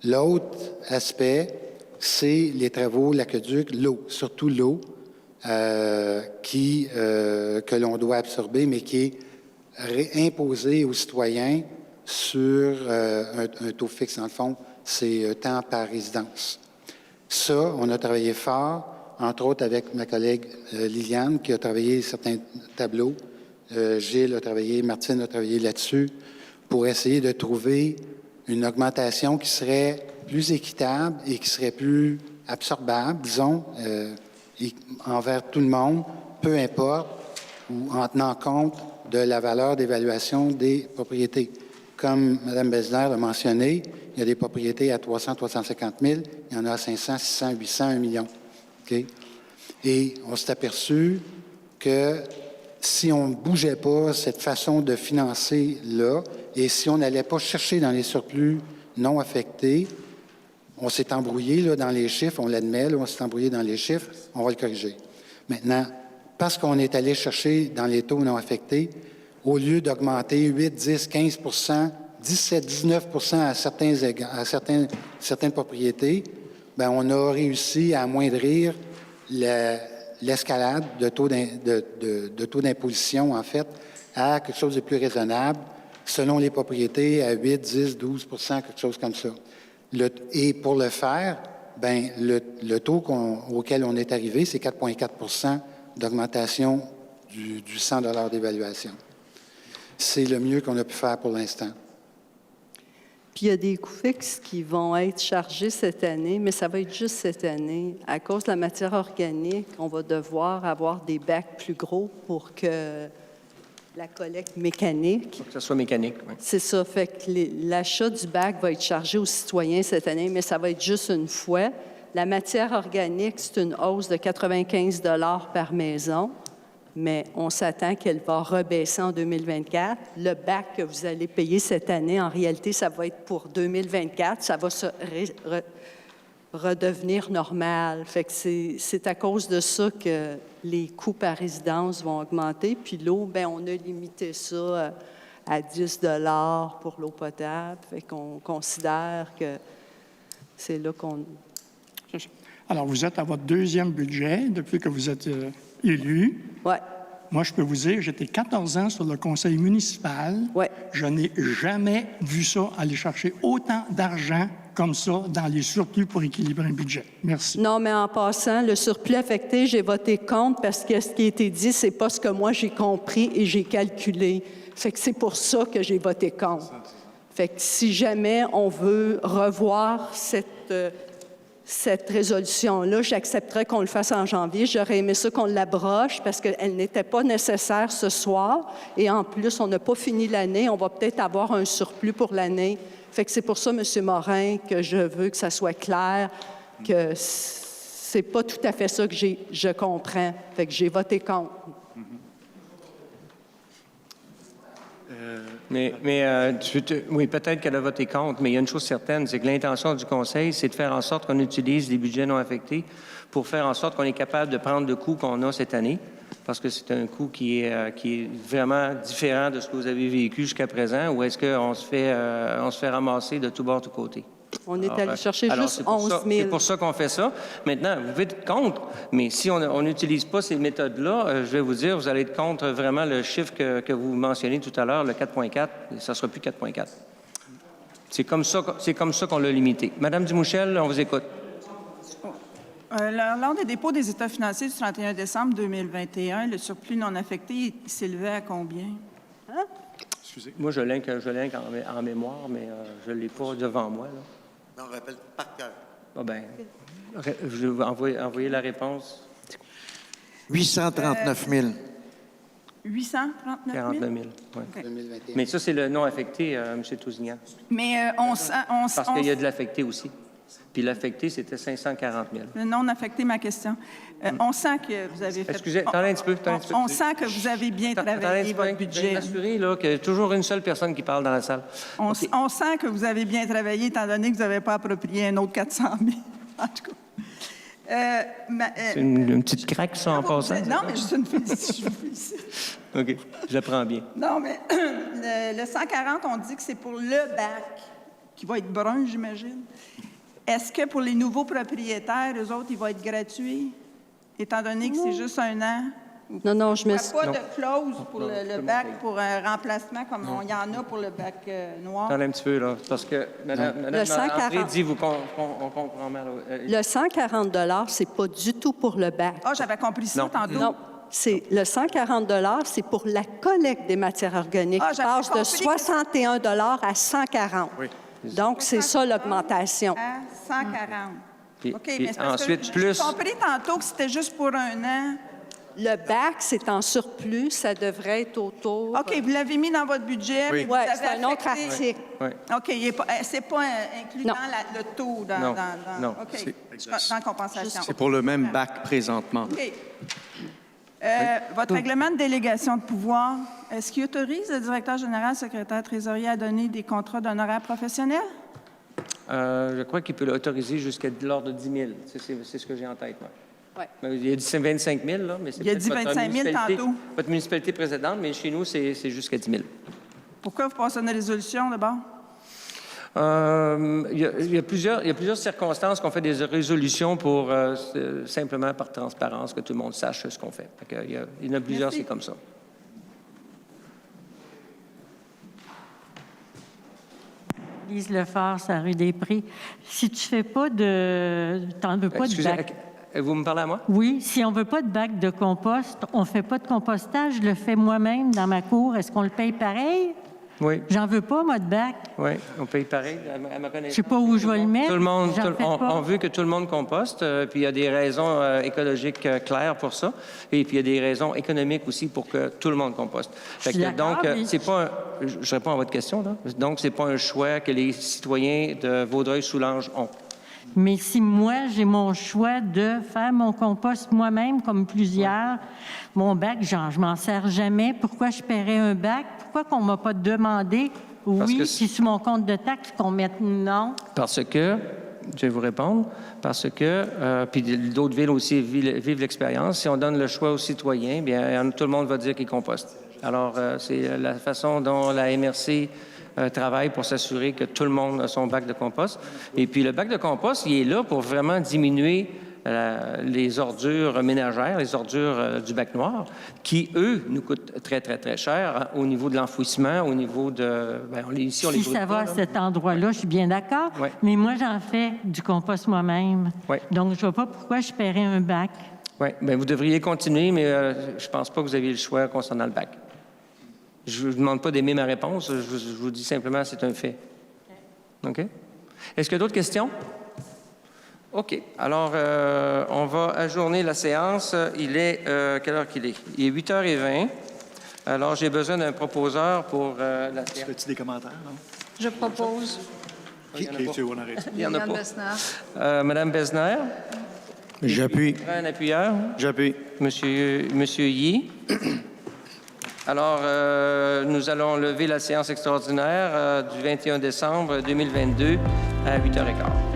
L'autre aspect, c'est les travaux, l'aqueduc, l'eau, surtout l'eau, que l'on doit absorber, mais qui est imposée aux citoyens sur un taux fixe. Dans le fond, c'est temps par résidence. Ça, on a travaillé fort, entre autres avec ma collègue Liliane, qui a travaillé certains tableaux. Gilles a travaillé, Martine a travaillé là-dessus pour essayer de trouver une augmentation qui serait plus équitable et qui serait plus absorbable, disons, envers tout le monde, peu importe, ou en tenant compte de la valeur d'évaluation des propriétés. Comme Mme Besnard l'a mentionné, il y a des propriétés à 300 350 000, il y en a à 500 600 800 1 million. Okay? Et on s'est aperçu que si on ne bougeait pas cette façon de financer là, et si on n'allait pas chercher dans les surplus non affectés, on s'est embrouillé là, dans les chiffres, on l'admet, là, on s'est embrouillé dans les chiffres, on va le corriger. Maintenant, parce qu'on est allé chercher dans les taux non affectés, au lieu d'augmenter 8, 10, 15 17, 19 à certaines propriétés, bien, on a réussi à amoindrir l'escalade de taux d'imposition, en fait, à quelque chose de plus raisonnable, selon les propriétés, à 8, 10, 12 quelque chose comme ça. Et pour le faire, bien, le taux auquel on est arrivé, c'est 4,4 d'augmentation du 100 $ d'évaluation. C'est le mieux qu'on a pu faire pour l'instant. Puis il y a des coûts fixes qui vont être chargés cette année, mais ça va être juste cette année. À cause de la matière organique, on va devoir avoir des bacs plus gros pour que la collecte mécanique... Pour que ça soit mécanique, oui. C'est ça. Fait que l'achat du bac va être chargé aux citoyens cette année, mais ça va être juste une fois. La matière organique, c'est une hausse de 95 $ par maison, mais on s'attend qu'elle va rebaisser en 2024. Le bac que vous allez payer cette année, en réalité, ça va être pour 2024. Ça va se redevenir normal. Fait que c'est à cause de ça que les coûts par résidence vont augmenter. Puis l'eau, bien, on a limité ça à 10 $ pour l'eau potable. Fait qu'on considère que c'est là qu'on... Alors, vous êtes à votre deuxième budget depuis que vous êtes élu. Oui. Moi, je peux vous dire, j'étais 14 ans sur le conseil municipal. Oui. Je n'ai jamais vu ça aller chercher autant d'argent comme ça dans les surplus pour équilibrer un budget. Merci. Non, mais en passant, le surplus affecté, j'ai voté contre parce que ce qui a été dit, c'est pas ce que moi j'ai compris et j'ai calculé. Fait que c'est pour ça que j'ai voté contre. Fait que si jamais on veut revoir cette résolution-là, j'accepterais qu'on le fasse en janvier. J'aurais aimé ça qu'on l'abroche parce qu'elle n'était pas nécessaire ce soir. Et en plus, on n'a pas fini l'année. On va peut-être avoir un surplus pour l'année. Fait que c'est pour ça, M. Morin, que je veux que ça soit clair, que c'est pas tout à fait ça que je comprends. Fait que j'ai voté contre. Oui, peut-être qu'elle a voté contre, mais il y a une chose certaine, c'est que l'intention du Conseil, c'est de faire en sorte qu'on utilise les budgets non affectés pour faire en sorte qu'on est capable de prendre le coût qu'on a cette année, parce que c'est un coût qui est vraiment différent de ce que vous avez vécu jusqu'à présent, ou est-ce qu'on se fait ramasser de tous bords, de tous côtés? On est allé chercher juste 11 000. C'est pour ça qu'on fait ça. Maintenant, vous pouvez être contre, mais si on n'utilise pas ces méthodes-là, je vais vous dire, vous allez être contre vraiment le chiffre que vous mentionnez tout à l'heure, le 4,4, ça ne sera plus 4,4. C'est comme ça qu'on l'a limité. Madame Dumouchel, on vous écoute. Lors des dépôts des états financiers du 31 décembre 2021, le surplus non affecté s'élevait à combien? Hein? Excusez. Moi, je l'ai en mémoire, mais je ne l'ai pas devant moi, là. On rappelle par cœur. Ah bien, je vais envoyer la réponse. 839 000. 839 000? 49 000, oui. Okay. Mais ça, c'est le non affecté, M. Tousignan. Mais Parce qu'il y a de l'affecté aussi. Puis l'affecté, c'était 540 000. Le non affecté, ma question. On sent que vous avez fait... Excusez, attendez un petit peu. On sent que vous avez bien travaillé votre budget. Je vais m'assurer qu'il y a toujours une seule personne qui parle dans la salle. On sent que vous avez bien travaillé, étant donné que vous n'avez pas approprié un autre 400 000. En tout cas. C'est une petite craque, ça, en passant? Non, mais juste une félicite. OK, je la prends bien. Non, mais le 140, on dit que c'est pour le bac, qui va être brun, j'imagine. Est-ce que pour les nouveaux propriétaires, eux autres, il va être gratuit, étant donné que c'est juste un an? Non, je me... Il n'y a pas de clause pour le bac pour un remplacement comme il y en a pour le bac noir? Attendez un petit peu, là, parce que Mme André dit on comprend mal. Le 140 $, c'est pas du tout pour le bac. Ah, j'avais compris ça tantôt. Non. Le 140 c'est pour la collecte des matières organiques. Ah, qui passe de 61 à 140 Oui. Donc, c'est ça l'augmentation. À 140. Puis- OK, puis mais c'est parce ensuite, que plus- j'ai compris tantôt que c'était juste pour un an. Le bac, c'est en surplus. Ça devrait être autour... OK, vous l'avez mis dans votre budget. Oui. mais vous Oui, avez c'est un autre affecté- article. Oui. OK, c'est pas inclus Non. dans le taux. Non. Non. OK, dans la compensation. C'est pour le même bac présentement. OK. Votre règlement de délégation de pouvoir, est-ce qu'il autorise le directeur général, secrétaire trésorier à donner des contrats d'honoraires professionnels? Je crois qu'il peut l'autoriser jusqu'à l'ordre de 10 000. C'est ce que j'ai en tête, moi. Ouais. Il a dit 25 000, là, mais c'est Il a peut-être dit votre 25 000 municipalité- tantôt. Votre municipalité précédente, mais chez nous, c'est jusqu'à 10 000. Pourquoi vous passez une résolution d'abord? Il y a plusieurs circonstances qu'on fait des résolutions pour simplement par transparence, que tout le monde sache ce qu'on fait. Il y en a plusieurs, Merci. c'est comme ça. Lise Lefort, c'est la rue des Prés. Si tu fais pas t'en veux pas de Excusez, bac. vous me parlez à moi? Oui, si on veut pas de bac de compost, on fait pas de compostage, je le fais moi-même dans ma cour. Est-ce qu'on le paye pareil? Oui, J'en veux pas, moi, de bac. oui, on paye pareil, à ma connaissance. Je sais pas où je vais le mettre. Tout le monde, J'en fais pas. on veut que tout le monde composte, puis il y a des raisons écologiques claires pour ça, et puis il y a des raisons économiques aussi pour que tout le monde composte. suis d'accord, mais- c'est pas je réponds à votre question, là. Donc, c'est pas un choix que les citoyens de Vaudreuil-Soulanges ont. Mais si moi, j'ai mon choix de faire mon compost moi-même, comme plusieurs, mon bac, je m'en sers jamais. Pourquoi je paierais un bac? Pourquoi qu'on m'a pas demandé, oui, que puis sur mon compte de taxe, qu'on mette non? Parce que, je vais vous répondre, parce que, puis d'autres villes aussi vivent l'expérience, si on donne le choix aux citoyens, bien, tout le monde va dire qu'ils compostent. Alors, c'est la façon dont la MRC travaille pour s'assurer que tout le monde a son bac de compost. Et puis, le bac de compost, il est là pour vraiment diminuer les ordures ménagères, les ordures du bac noir, qui, eux, nous coûtent très, très, très cher hein, au niveau de l'enfouissement, au niveau de... Bien, ici, on les Si brûle ça pas, va à là. cet endroit-là, je suis bien d'accord. Ouais. Mais moi, j'en fais du compost moi-même. Ouais. Donc, je vois pas pourquoi je paierais un bac. Oui, bien, vous devriez continuer, mais je pense pas que vous aviez le choix concernant le bac. Je ne vous demande pas d'aimer ma réponse, je vous dis simplement c'est un fait. OK? Est-ce qu'il y a d'autres questions? OK. Alors, on va ajourner la séance. Il est... quelle heure qu'il est? Il est 8h20. Alors, j'ai besoin d'un proposeur pour la séance. Fais-tu des commentaires, non? Je propose OK, tu on arrête. Il y en a Liliane pas. Besnard. Madame Besner, J'appuie. un appuyeur. J'appuie. Monsieur Yee. Alors, nous allons lever la séance extraordinaire du 21 décembre 2022 à 8h15.